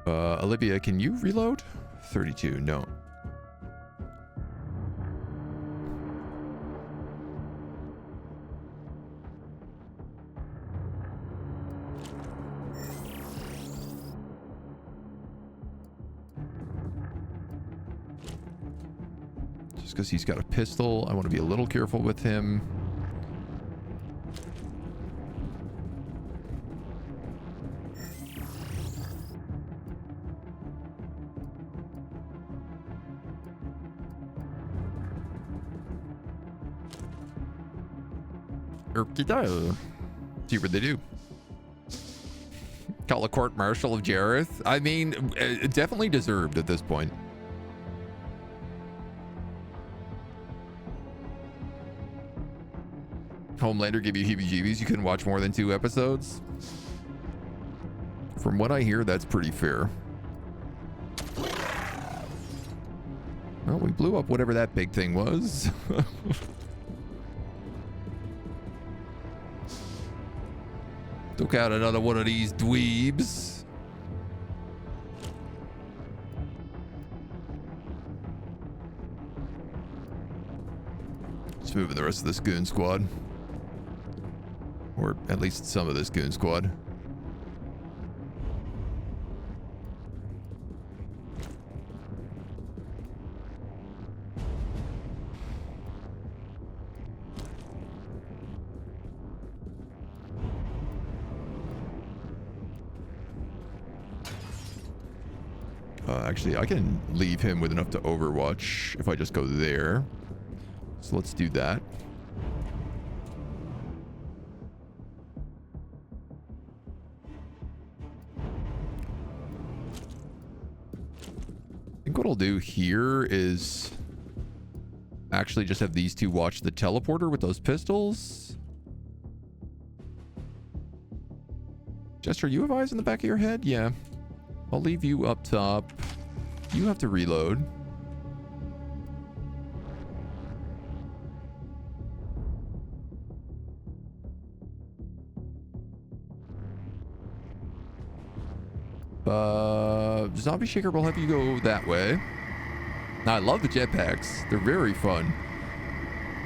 A: Olivia, can you reload? 32, no. Because he's got a pistol. I want to be a little careful with him. See what they do. Call a court martial of Jareth. I mean, definitely deserved at this point. Homelander give you heebie-jeebies. You couldn't watch more than 2 episodes. From what I hear, that's pretty fair. Well, we blew up whatever that big thing was. Took out another one of these dweebs. Let's move in the rest of this goon squad. Or at least some of this goon squad. Actually, I can leave him with enough to overwatch if I just go there. So let's do that. I think what I'll do here is actually just have these 2 watch the teleporter with those pistols. Jester, you have eyes in the back of your head? Yeah. I'll leave you up top. You have to reload. Zombie Shaker will have you go that way. Now, I love the jetpacks. They're very fun.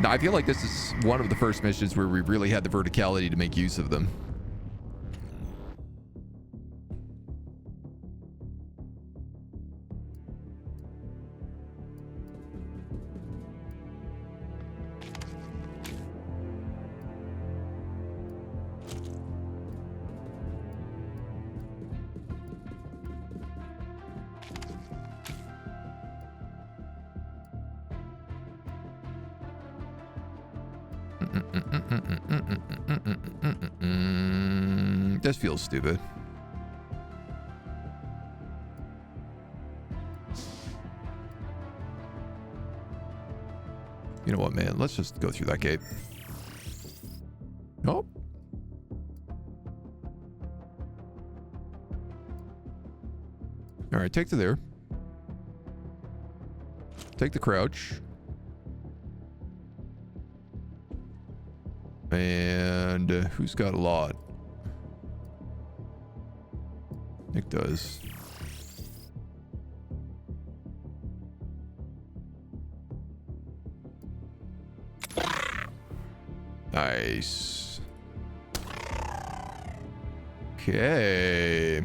A: Now, I feel like this is one of the first missions where we really had the verticality to make use of them. This feels stupid. You know what, man? Let's just go through that gate. Oh. All right, take the there. Take the crouch. And who's got a lot? Nick does. Nice. Okay.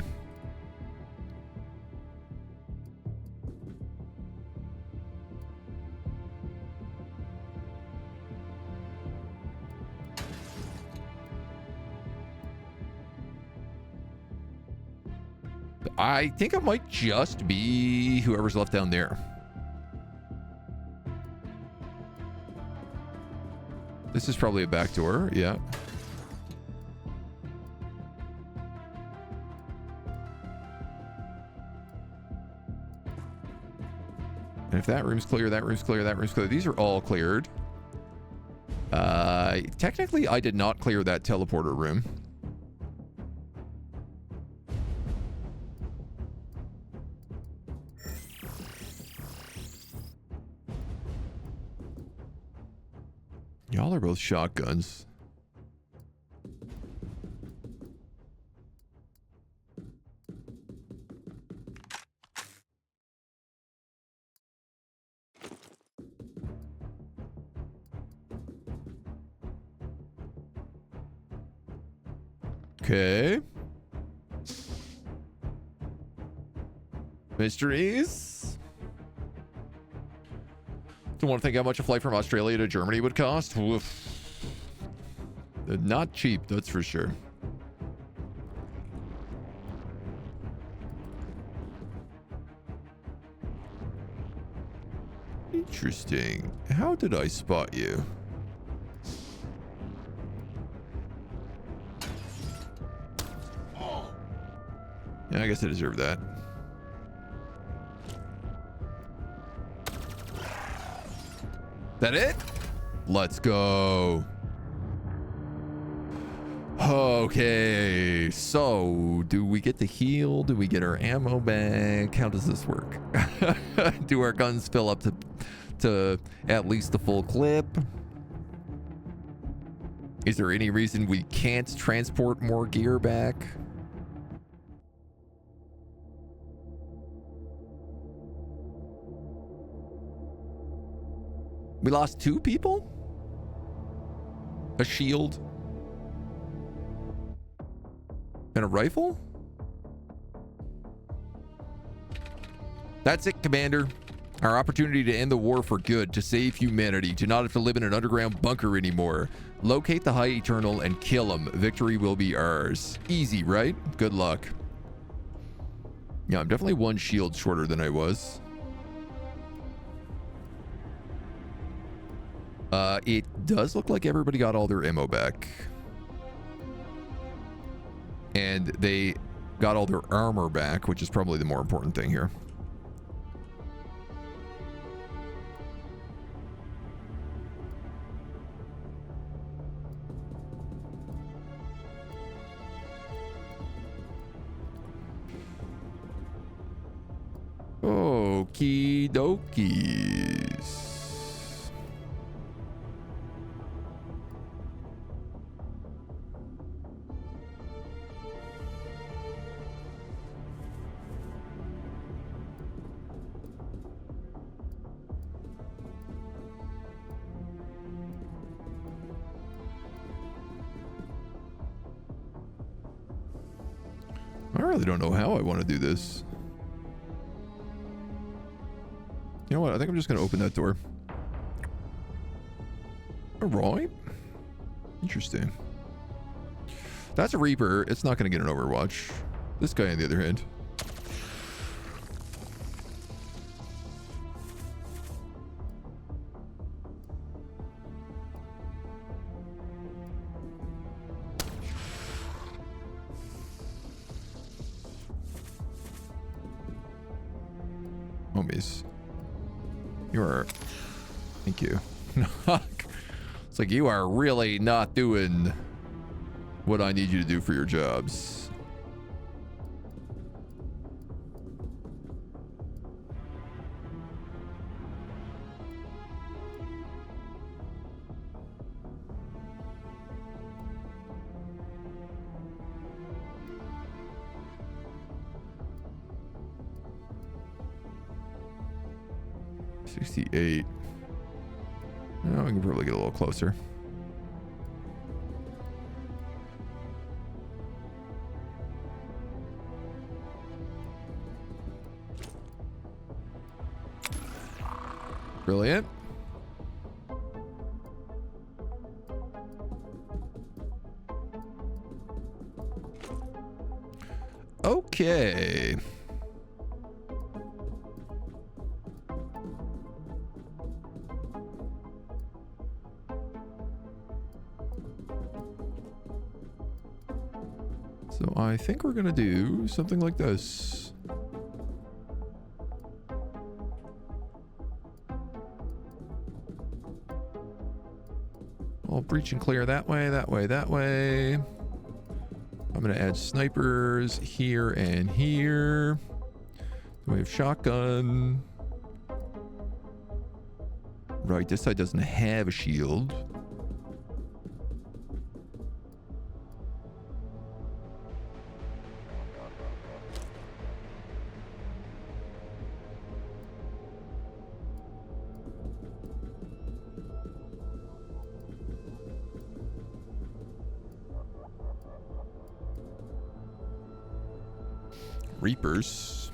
A: I think it might just be whoever's left down there. This is probably a back door, yeah. And if that room's clear, that room's clear, that room's clear. These are all cleared. Technically, I did not clear that teleporter room. Y'all are both shotguns. Okay. Mysteries. Don't want to think how much a flight from Australia to Germany would cost. Oof. Not cheap, that's for sure. Interesting. How did I spot you? Yeah, I guess I deserve that. That it? Let's go. Okay, so do we get to heal? Do we get our ammo back? How does this work? Do our guns fill up to at least the full clip? Is there any reason we can't transport more gear back? We lost 2 people? A shield? And a rifle? That's it, Commander. Our opportunity to end the war for good, to save humanity, to not have to live in an underground bunker anymore. Locate the High Eternal and kill him. Victory will be ours. Easy, right? Good luck. Yeah, I'm definitely 1 shield shorter than I was. It does look like everybody got all their ammo back. And they got all their armor back, which is probably the more important thing here. Okie dokies. really don't know how I want to do this. You know what? I think I'm just going to open that door. All right. Interesting. That's a Reaper. It's not going to get an Overwatch. This guy, on the other hand. Homies. You are... Thank you. It's like you are really not doing what I need you to do for your jobs. $68. Oh, we can probably get a little closer. Brilliant. Okay. So I think we're gonna do something like this. I'll breach and clear that way, that way, that way. I'm gonna add snipers here and here. We have shotgun. Right, this side doesn't have a shield. Reapers.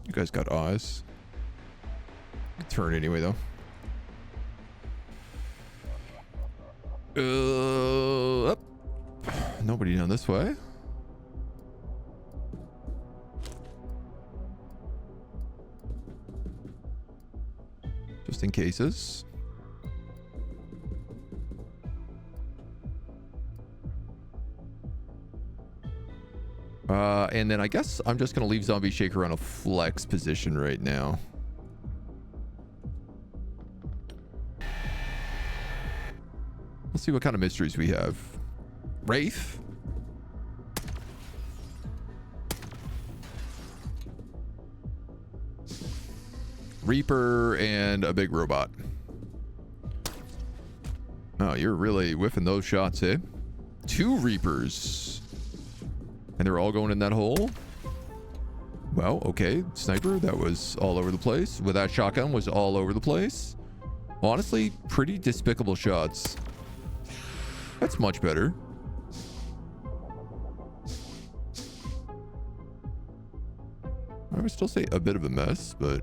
A: You guys got eyes. Turn anyway, though. Up. Nobody down this way. Just in cases. And then I guess I'm just going to leave Zombie Shaker on a flex position right now. Let's see what kind of mysteries we have. Wraith. Reaper and a big robot. Oh, you're really whiffing those shots, eh? 2 Reapers. And they're all going in that hole? Well, okay. Sniper, that was all over the place. With that shotgun was all over the place. Honestly, pretty despicable shots. That's much better. I would still say a bit of a mess, but...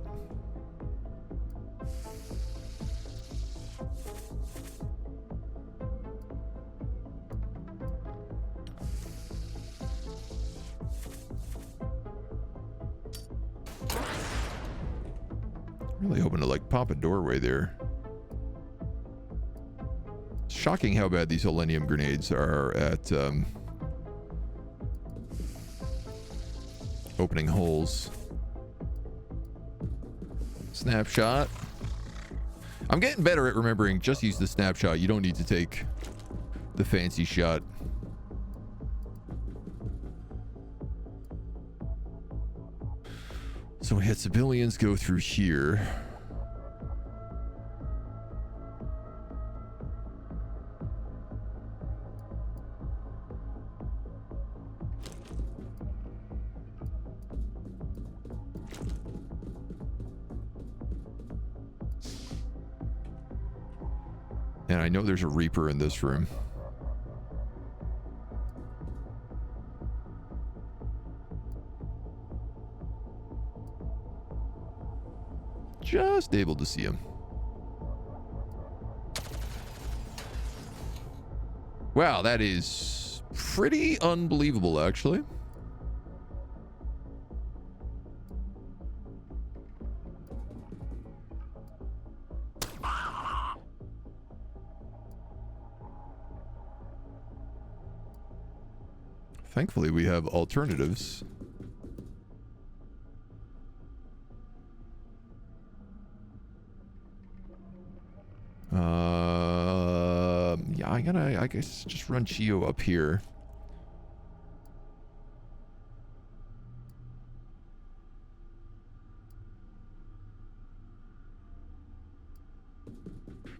A: really hoping to like pop a doorway there. It's shocking how bad these selenium grenades are at opening holes. Snapshot. I'm getting better at remembering just use the snapshot. You don't need to take the fancy shot. So we had civilians go through here. And I know there's a Reaper in this room. Just able to see him. Wow, that is pretty unbelievable, actually. Thankfully, we have alternatives. Yeah, I guess, just run Chio up here.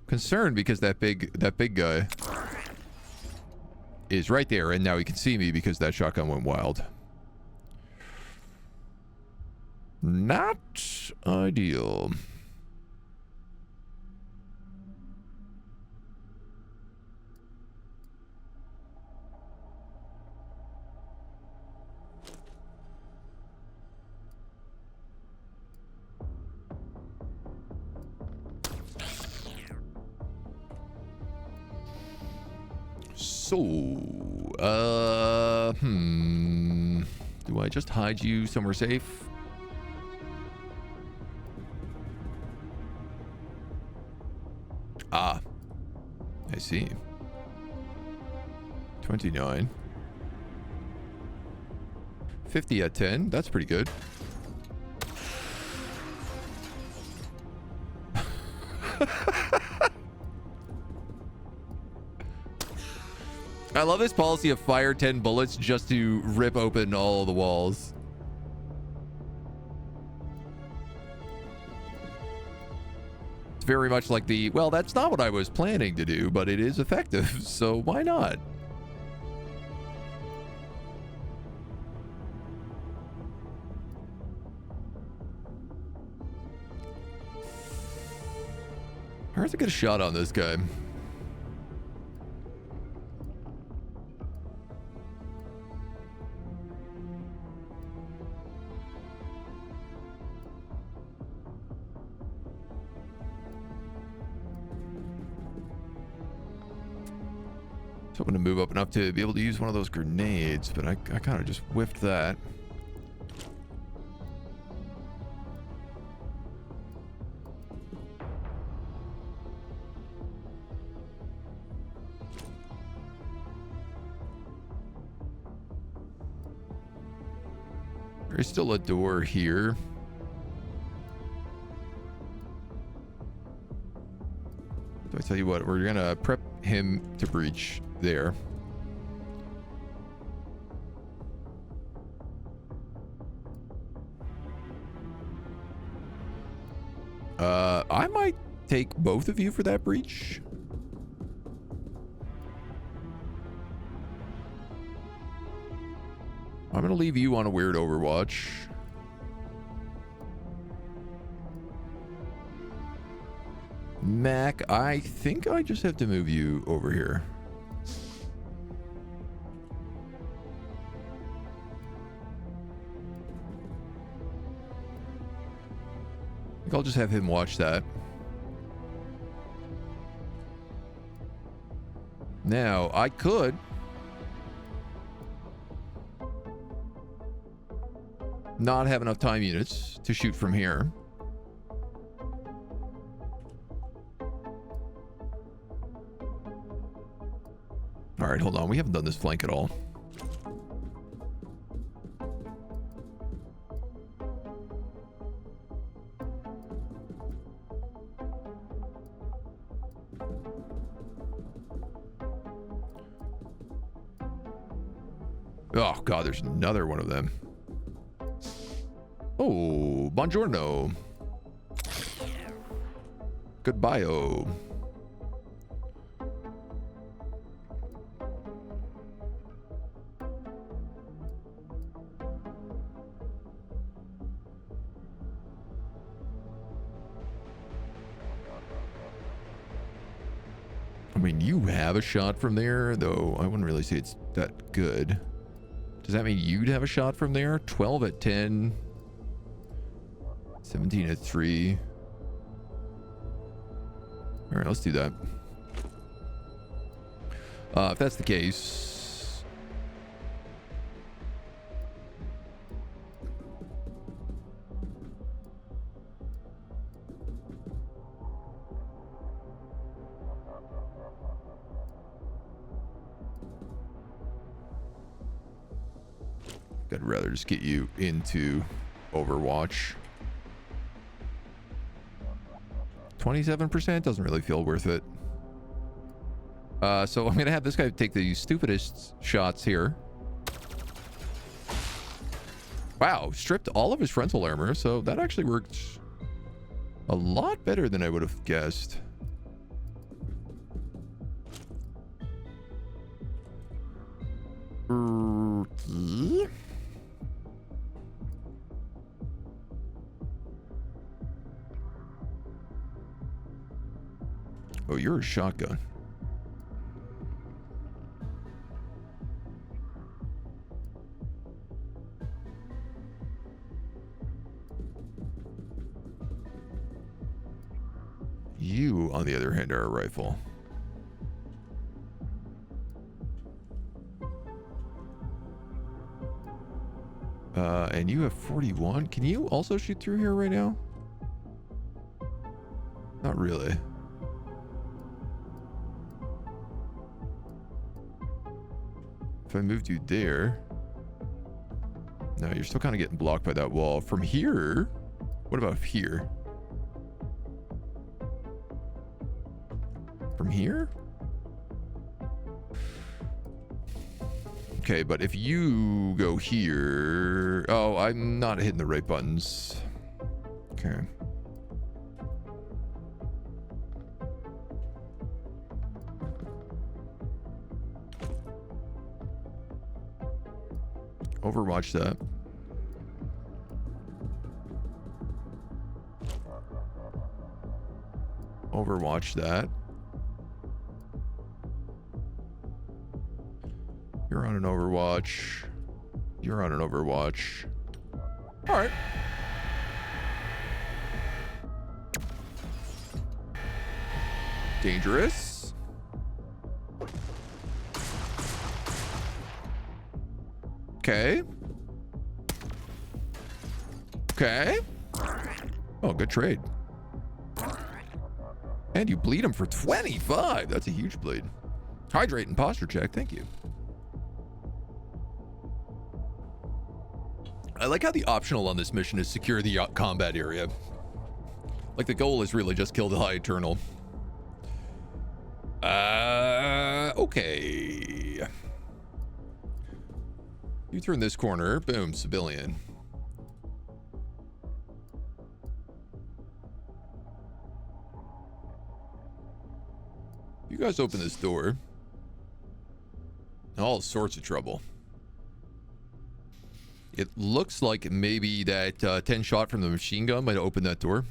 A: Concerned because that big guy is right there, and now he can see me because that shotgun went wild. Not ideal. So, do I just hide you somewhere safe? Ah, I see. 29. 50 at 10. That's pretty good. I love this policy of fire 10 bullets just to rip open all the walls. It's very much like the, well, that's not what I was planning to do, but it is effective, so why not? Hard to get a shot on this guy. So I'm going to move up enough to be able to use one of those grenades, but I kind of just whiffed that. There's still a door here. So I tell you what, we're gonna prep him to breach there. I might take both of you for that breach. I'm gonna leave you on a weird overwatch. Mac, I think I just have to move you over here. I think I'll just have him watch that. Now, I could not have enough time units to shoot from here. All right, hold on. We haven't done this flank at all. Oh, God, there's another one of them. Oh, buongiorno. Goodbye-o. mean, you have a shot from there, though I wouldn't really say it's that good. Does that mean you'd have a shot from there? 12 at 10. 17 at 3. All right, let's do that. If that's the case... I'd rather just get you into Overwatch. 27% doesn't really feel worth it. So I'm going to have this guy take the stupidest shots here. Wow, stripped all of his frontal armor, so that actually worked a lot better than I would have guessed. Okay. Oh, you're a shotgun. You, on the other hand, are a rifle. And you have 41. Can you also shoot through here right now? Not really. If I moved you there... No, you're still kind of getting blocked by that wall. From here... What about here? From here? Okay, but if you go here... Oh, I'm not hitting the right buttons. Okay. Overwatch that. Overwatch that. You're on an Overwatch. You're on an Overwatch. All right. Dangerous. Okay. Okay. Oh, good trade. And you bleed him for 25. That's a huge bleed. Hydrate and posture check. Thank you. I like how the optional on this mission is secure the combat area. Like, the goal is really just kill the High Eternal. Okay. You turn this corner. Boom, civilian. You guys open this door. All sorts of trouble. It looks like maybe that 10 shot from the machine gun might open that door.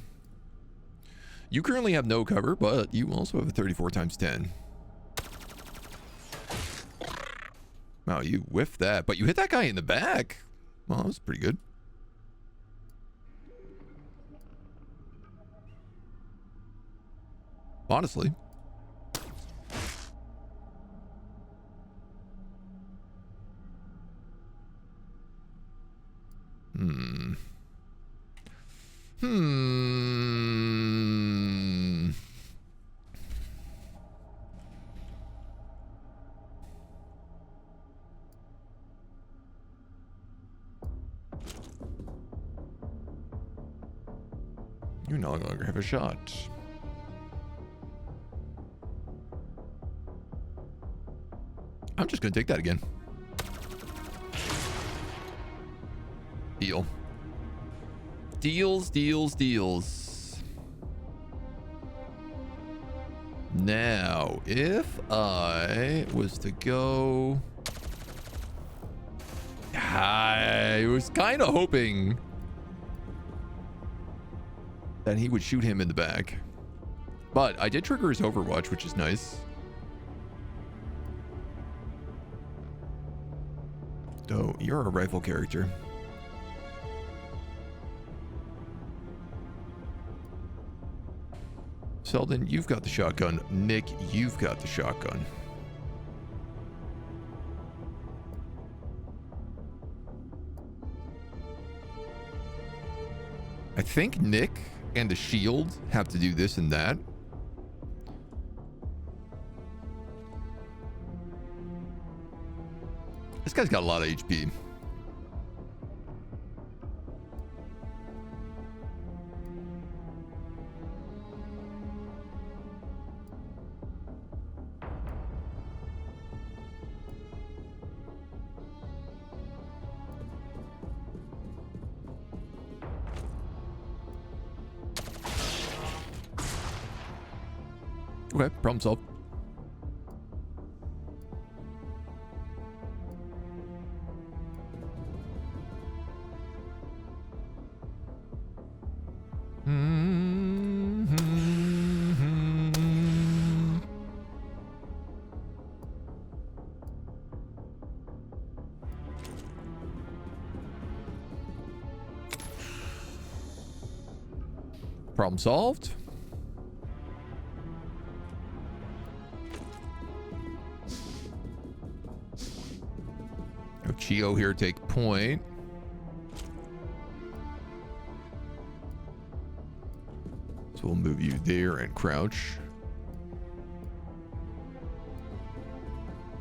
A: You currently have no cover, but you also have a 34 times 10. Wow, you whiffed that, but you hit that guy in the back. Well, that was pretty good. Honestly. You no longer have a shot. I'm just gonna take that again. Deal. Deals, deals, deals. Now, if I was to go... I was kind of hoping that he would shoot him in the back. But I did trigger his Overwatch, which is nice. Oh, you're a rifle character. Selden, you've got the shotgun. Nick, you've got the shotgun. I think Nick and the shield have to do this and that. This guy's got a lot of HP. Okay, problem solved. Problem solved. Chio here take point. So we'll move you there and crouch.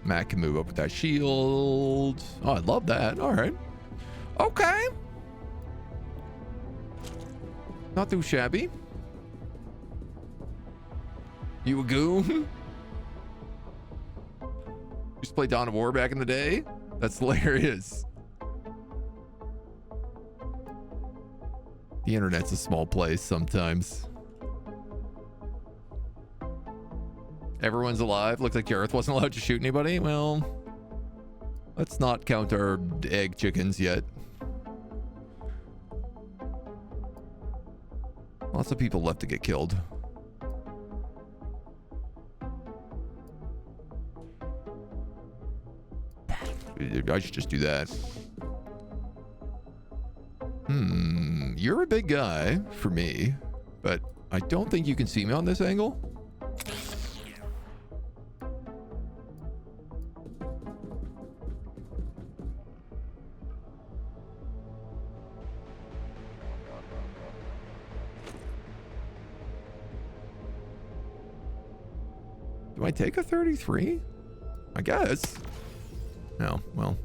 A: Matt can move up with that shield. Oh, I love that. All right. Okay. Not too shabby. You a goon? Used to play Dawn of War back in the day? That's hilarious. The internet's a small place sometimes. Everyone's alive. Looks like Jareth wasn't allowed to shoot anybody. Well, let's not count our egg chickens yet. Lots of people left to get killed. I should just do that. You're a big guy for me, but I don't think you can see me on this angle. Do I take a 33? I guess. No, well.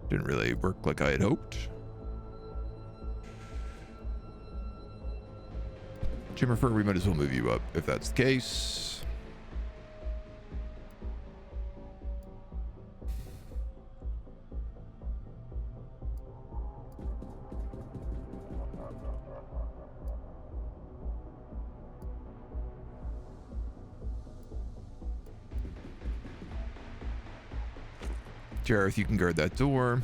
A: Didn't really work like I had hoped. Jimmerfer, we might as well move you up if that's the case. Jareth, you can guard that door.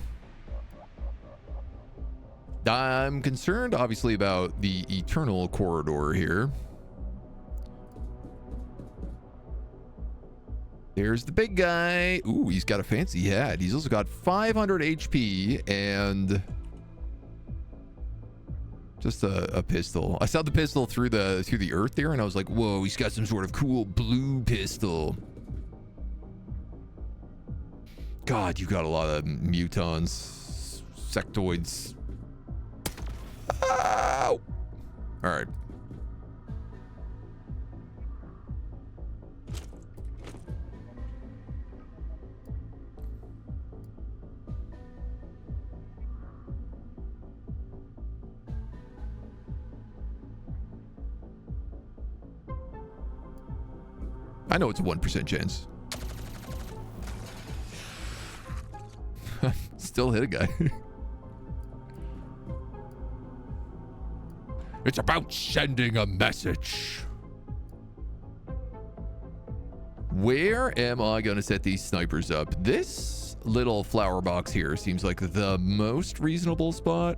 A: I'm concerned, obviously, about the eternal corridor here. There's the big guy. Ooh, he's got a fancy hat. He's also got 500 HP and just a pistol. I saw the pistol through the earth there, and I was like, whoa, he's got some sort of cool blue pistol. God, you got a lot of mutons, sectoids. Ow! All right. I know it's a 1% chance. Still hit a guy. It's about sending a message. Where am I going to set these snipers up? This little flower box here seems like the most reasonable spot.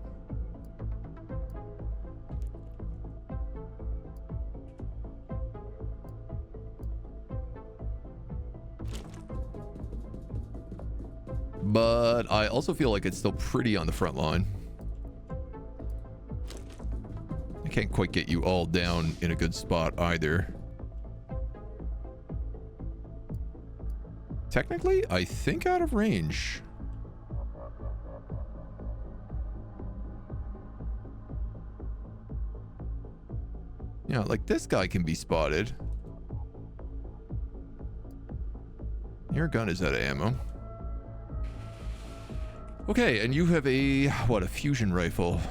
A: But I also feel like it's still pretty on the front line. I can't quite get you all down in a good spot either. Technically, I think out of range. Yeah, like this guy can be spotted. Your gun is out of ammo. Okay, and you have a, what, a fusion rifle.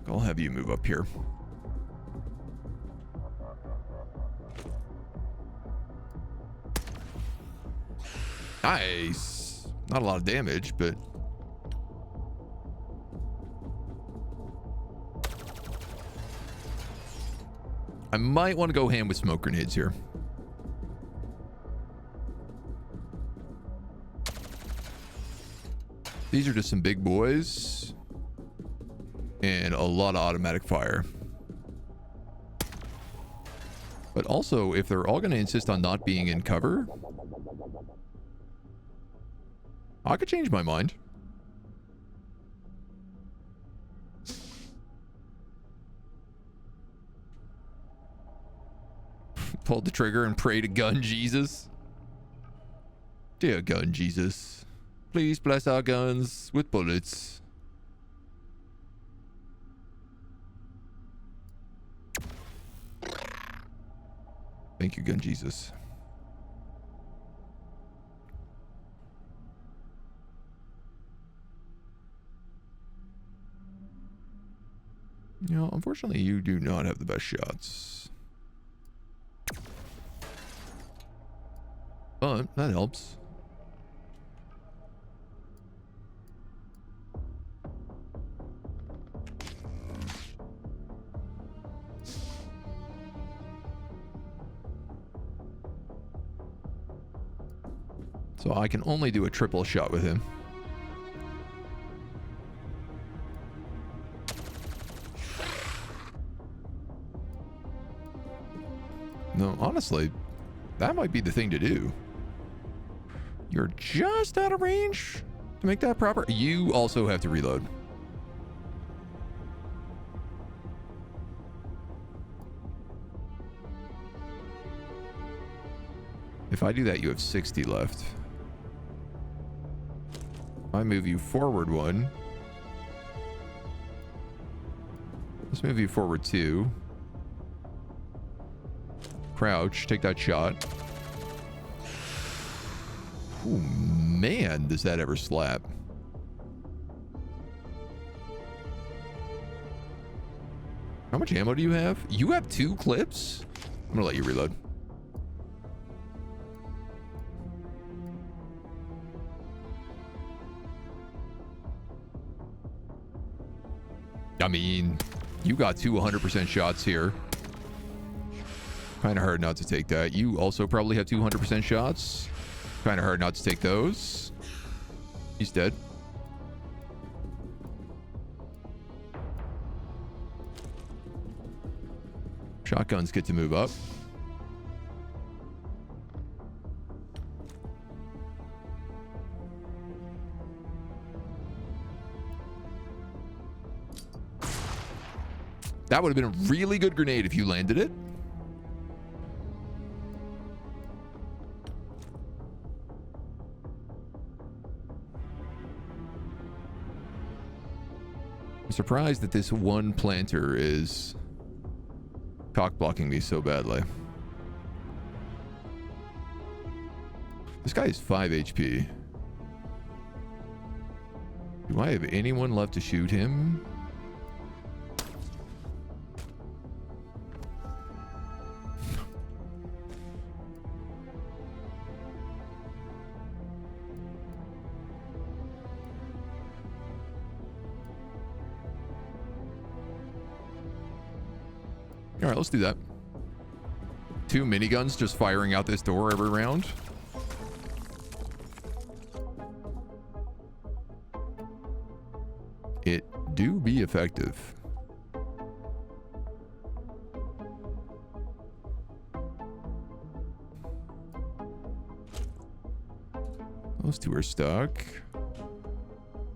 A: I'll have you move up here. Nice. Not a lot of damage, but... I might want to go ham with smoke grenades here. These are just some big boys. And a lot of automatic fire. But also, if they're all going to insist on not being in cover, I could change my mind. Pull the trigger and pray to gun Jesus. Dear gun Jesus, please bless our guns with bullets. Thank you, gun Jesus. You know, unfortunately, you do not have the best shots. But that helps. So I can only do a triple shot with him. No, honestly, that might be the thing to do. You're just out of range to make that proper. You also have to reload. If I do that, you have 60 left. I move you forward one. Let's move you forward two. Crouch, take that shot. Oh man, does that ever slap. How much ammo do you have? You have 2 clips? I'm gonna let you reload. I mean, you got 2 100% shots here. Kind of hard not to take that. You also probably have 200% shots. Kind of hard not to take those. He's dead. Shotguns get to move up. That would have been a really good grenade if you landed it. I'm surprised that this one planter is cock blocking me so badly. This guy is 5 HP. Do I have anyone left to shoot him? All right, let's do that. 2 miniguns just firing out this door every round. It do be effective. Those two are stuck.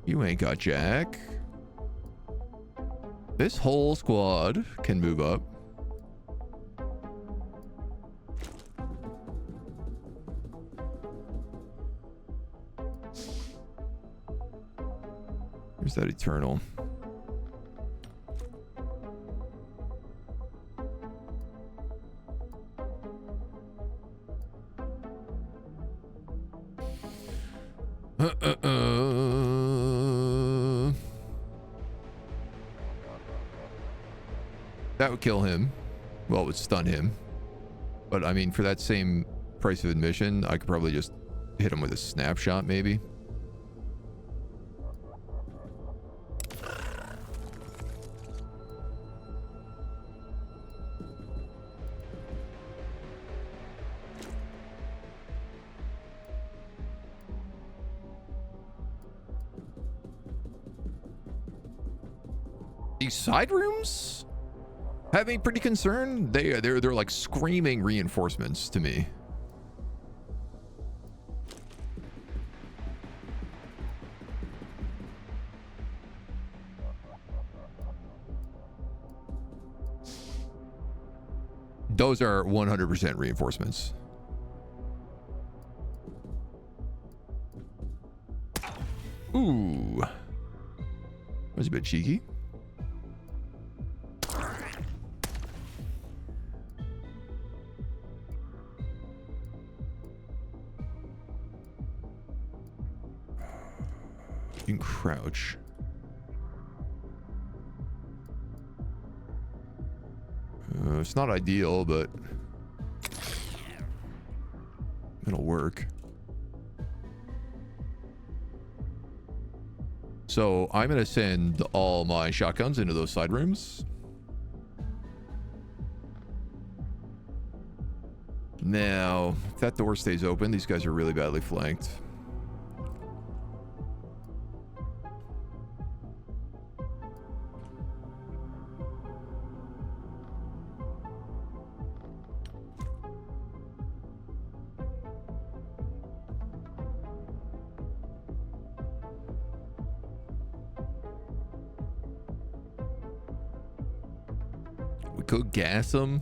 A: You ain't got jack. This whole squad can move up. Where's that Eternal? That would kill him. Well, it would stun him. But I mean, for that same price of admission, I could probably just hit him with a snapshot, maybe. These side rooms have me pretty concerned. They're like screaming reinforcements to me. Those are 100% reinforcements. Ooh. That was a bit cheeky. You can crouch. It's not ideal, but it'll work. So I'm going to send all my shotguns into those side rooms. Now, if that door stays open, these guys are really badly flanked. Could gas them,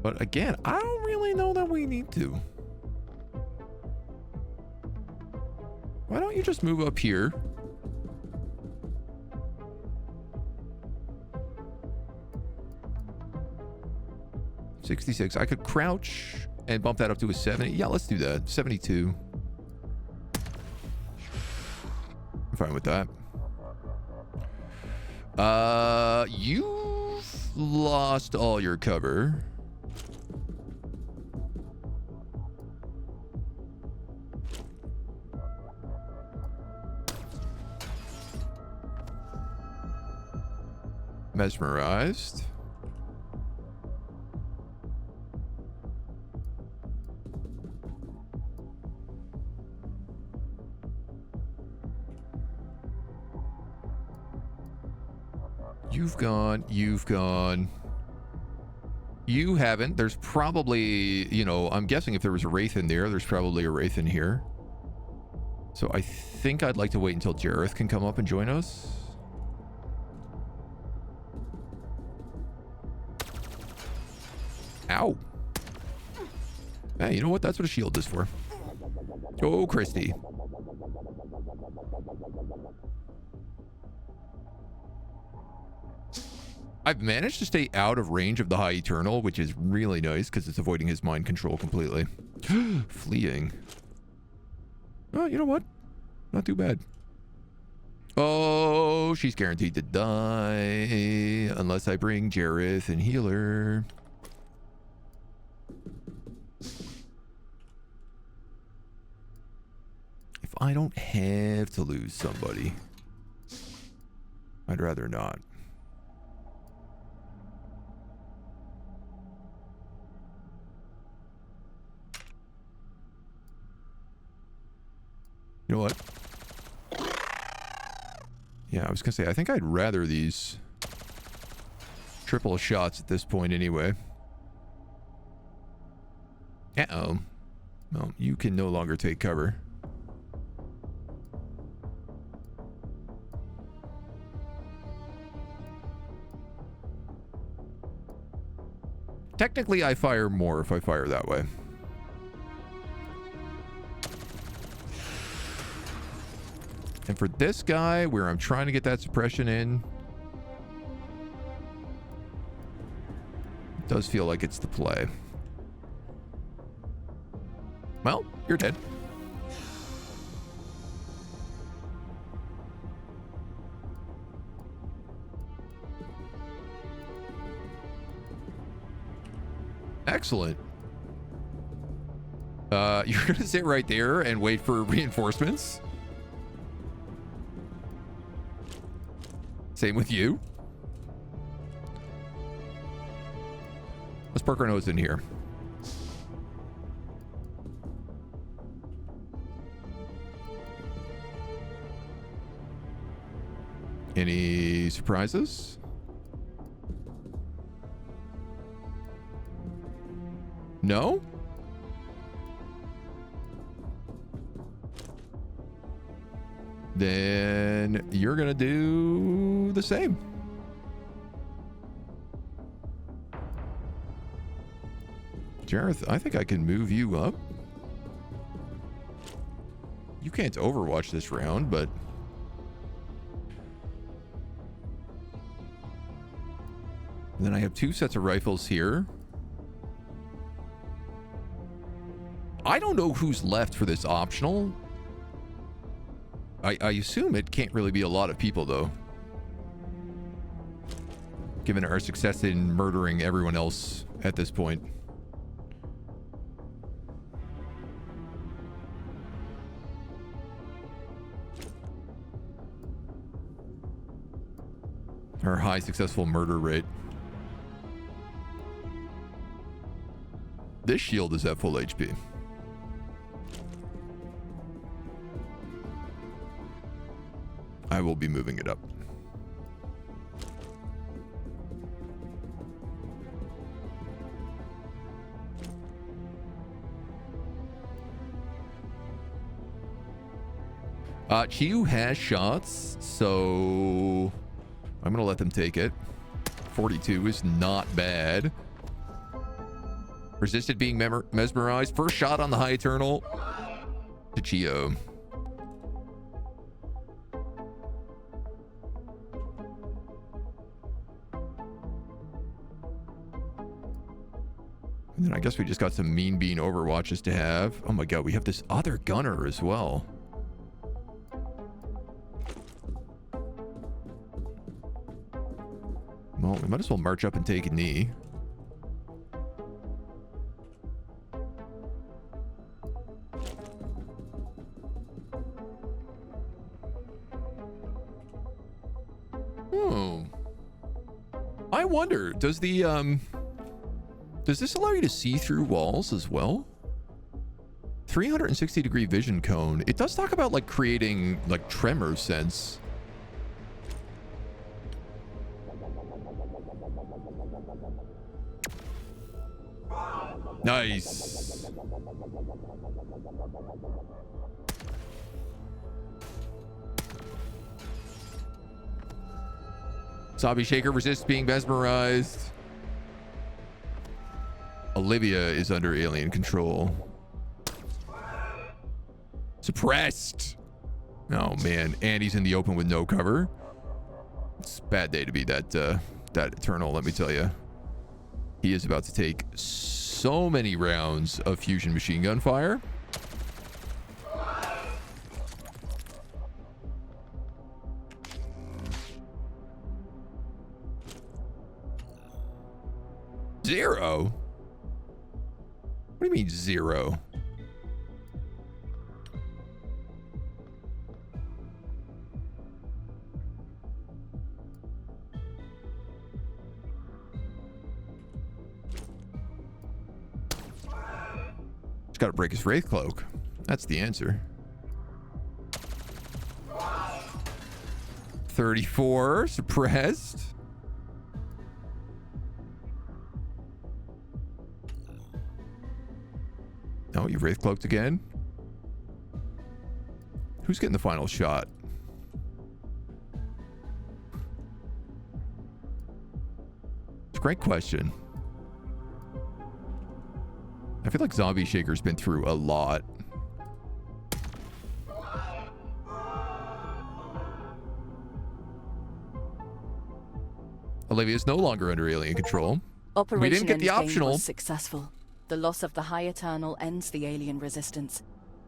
A: but again, I don't really know that we need to. Why don't you just move up here? $66. I could crouch and bump that up to a 70. Yeah, let's do that. 72. I'm fine with that. You've lost all your cover. Mesmerized. You've gone. You've gone. You haven't. There's probably, you know, I'm guessing if there was a Wraith in there, there's probably a Wraith in here. So I think I'd like to wait until Jareth can come up and join us. Ow. Hey, you know what? That's what a shield is for. Oh, Christy. I've managed to stay out of range of the High Eternal, which is really nice because it's avoiding his mind control completely. Fleeing. Oh, you know what? Not too bad. Oh, she's guaranteed to die unless I bring Jareth and heal her. If I don't have to lose somebody, I'd rather not. You know what? Yeah, I was gonna say, I think I'd rather these triple shots at this point anyway. Uh-oh. Well, you can no longer take cover. Technically, I fire more if I fire that way. And for this guy, where I'm trying to get that suppression in, it does feel like it's the play. Well, you're dead. Excellent. You're gonna sit right there and wait for reinforcements? Same with you. Let's park our nose in here. Any surprises? No? Then you're gonna do the same. Jareth, I think I can move you up. You can't overwatch this round, but... And then I have 2 sets of rifles here. I don't know who's left for this optional. I assume it can't really be a lot of people, though. Given our success in murdering everyone else at this point. Our high successful murder rate. This shield is at full HP. I will be moving it up. Chiu has shots, so I'm gonna let them take it. 42 is not bad. Resisted being mesmerized. First shot on the High Eternal to Chio. And then I guess we just got some mean bean overwatches to have. Oh my god, we have this other gunner as well. Well, we might as well march up and take a knee. Oh. I wonder, does the, does this allow you to see through walls as well? 360-degree vision cone. It does talk about, like, creating, like, tremor sense. Nice. Sabi Shaker resists being mesmerized. Olivia is under alien control. Suppressed. Oh man, and he's in the open with no cover. It's a bad day to be that Eternal, let me tell you. He is about to take so many rounds of fusion machine gun fire. Zero? What do you mean zero? Just gotta break his Wraith Cloak. That's the answer. 34, suppressed. Oh, you Wraith Cloaked again? Who's getting the final shot? It's a great question. I feel like Zombie Shaker's been through a lot. Olivia's no longer under alien control.
C: Operation
A: We didn't get the
C: Endgame
A: optional.
C: was successful. The loss of the High Eternal ends the alien resistance,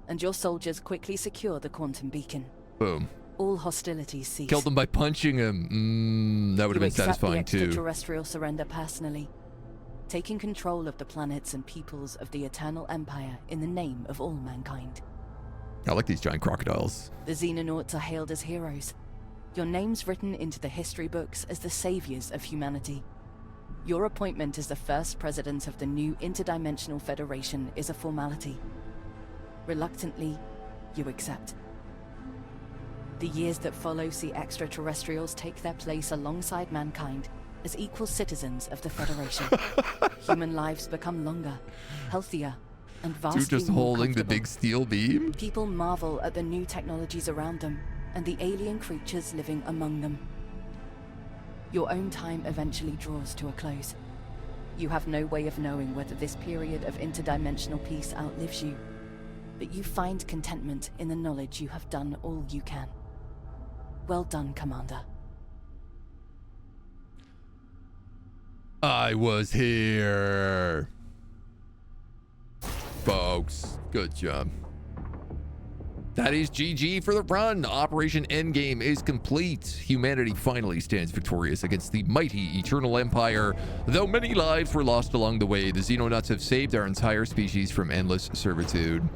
C: and your soldiers quickly secure the quantum beacon.
A: Boom.
C: All hostilities cease.
A: Killed him by punching him. That would have been satisfying
C: You accept the
A: too.
C: extraterrestrial surrender personally, taking control of the planets and peoples of the Eternal Empire in the name of all mankind.
A: I like these giant crocodiles.
C: The Xenonauts are hailed as heroes. Your names written into the history books as the saviors of humanity. Your appointment as the first president of the new interdimensional federation is a formality. Reluctantly, you accept. The years that follow see extraterrestrials take their place alongside mankind as equal citizens of the Federation. Human lives become longer, healthier, and vastly
A: Dude just
C: more
A: holding the
C: comfortable.
A: big steel beam?
C: People marvel at the new technologies around them and the alien creatures living among them. Your own time eventually draws to a close. You have no way of knowing whether this period of interdimensional peace outlives you, but you find contentment in the knowledge you have done all you can. Well done, Commander.
A: I was here. Folks, good job. That is GG for the run. Operation Endgame is complete. Humanity finally stands victorious against the mighty Eternal Empire. Though many lives were lost along the way, the Xenonauts have saved our entire species from endless servitude.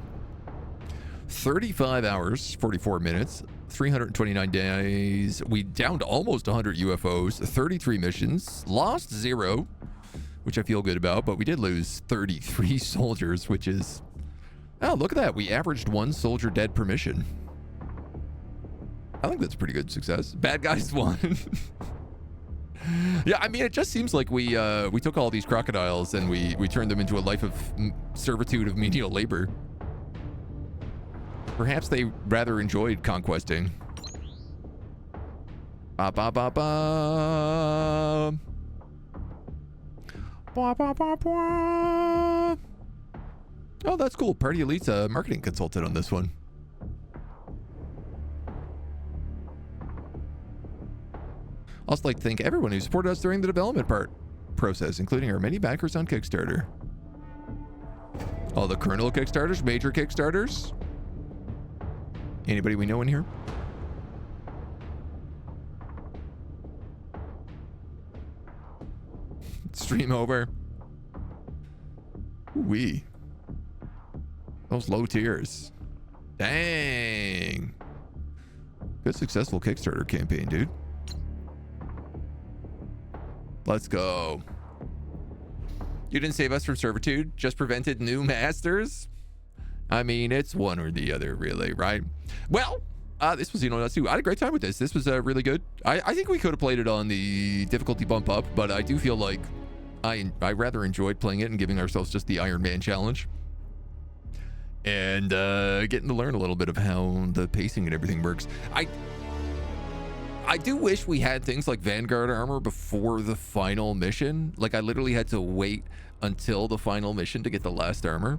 A: 35 hours, 44 minutes, 329 days. We downed almost 100 UFOs, 33 missions, lost 0, which I feel good about, but we did lose 33 soldiers, which is... Oh, look at that. We averaged 1 soldier dead per mission. I think that's a pretty good success. Bad guys won. Yeah, I mean, it just seems like we took all these crocodiles and we turned them into a life of servitude of menial labor. Perhaps they rather enjoyed conquesting. Ba ba ba ba. Ba ba ba ba. Oh, that's cool. Party Elite's a marketing consultant on this one. Also like to thank everyone who supported us during the development process, including our many backers on Kickstarter. All the kernel Kickstarters, major Kickstarters. Anybody we know in here? Stream over. Ooh-wee. Those low tiers. Dang. Good successful Kickstarter campaign, dude. Let's go. You didn't save us from servitude, just prevented new masters? I mean, it's one or the other, really, right? Well, this was Xenonauts 2. I had a great time with this. This was really good. I think we could have played it on the difficulty bump up, but I do feel like I rather enjoyed playing it and giving ourselves just the Iron Man challenge. And getting to learn a little bit of how the pacing and everything works. I do wish we had things like Vanguard armor before the final mission. Like, I literally had to wait until the final mission to get the last armor.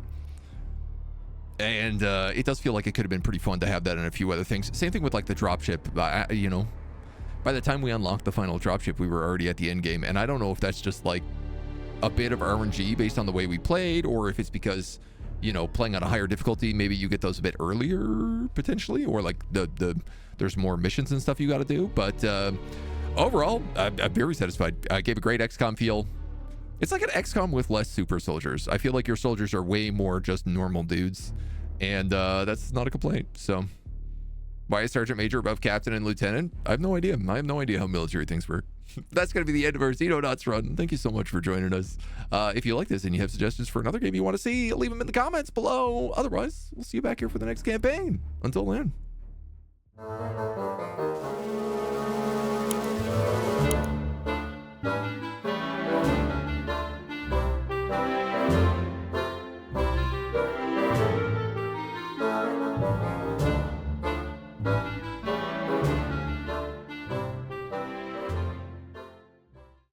A: And it does feel like it could have been pretty fun to have that and a few other things. Same thing with like the dropship. You know, by the time we unlocked the final dropship, we were already at the end game. And I don't know if that's just like a bit of RNG based on the way we played, or if it's because, you know, playing on a higher difficulty, maybe you get those a bit earlier potentially, or like there's more missions and stuff you got to do. But overall, I'm very satisfied. I gave a great XCOM feel. It's like an XCOM with less super soldiers. I feel like your soldiers are way more just normal dudes, and that's not a complaint. So, why is Sergeant Major above Captain and Lieutenant? I have no idea. I have no idea how military things work. That's going to be the end of our Xenonauts run. Thank you so much for joining us. If you like this and you have suggestions for another game you want to see, leave them in the comments below. Otherwise, we'll see you back here for the next campaign. Until then.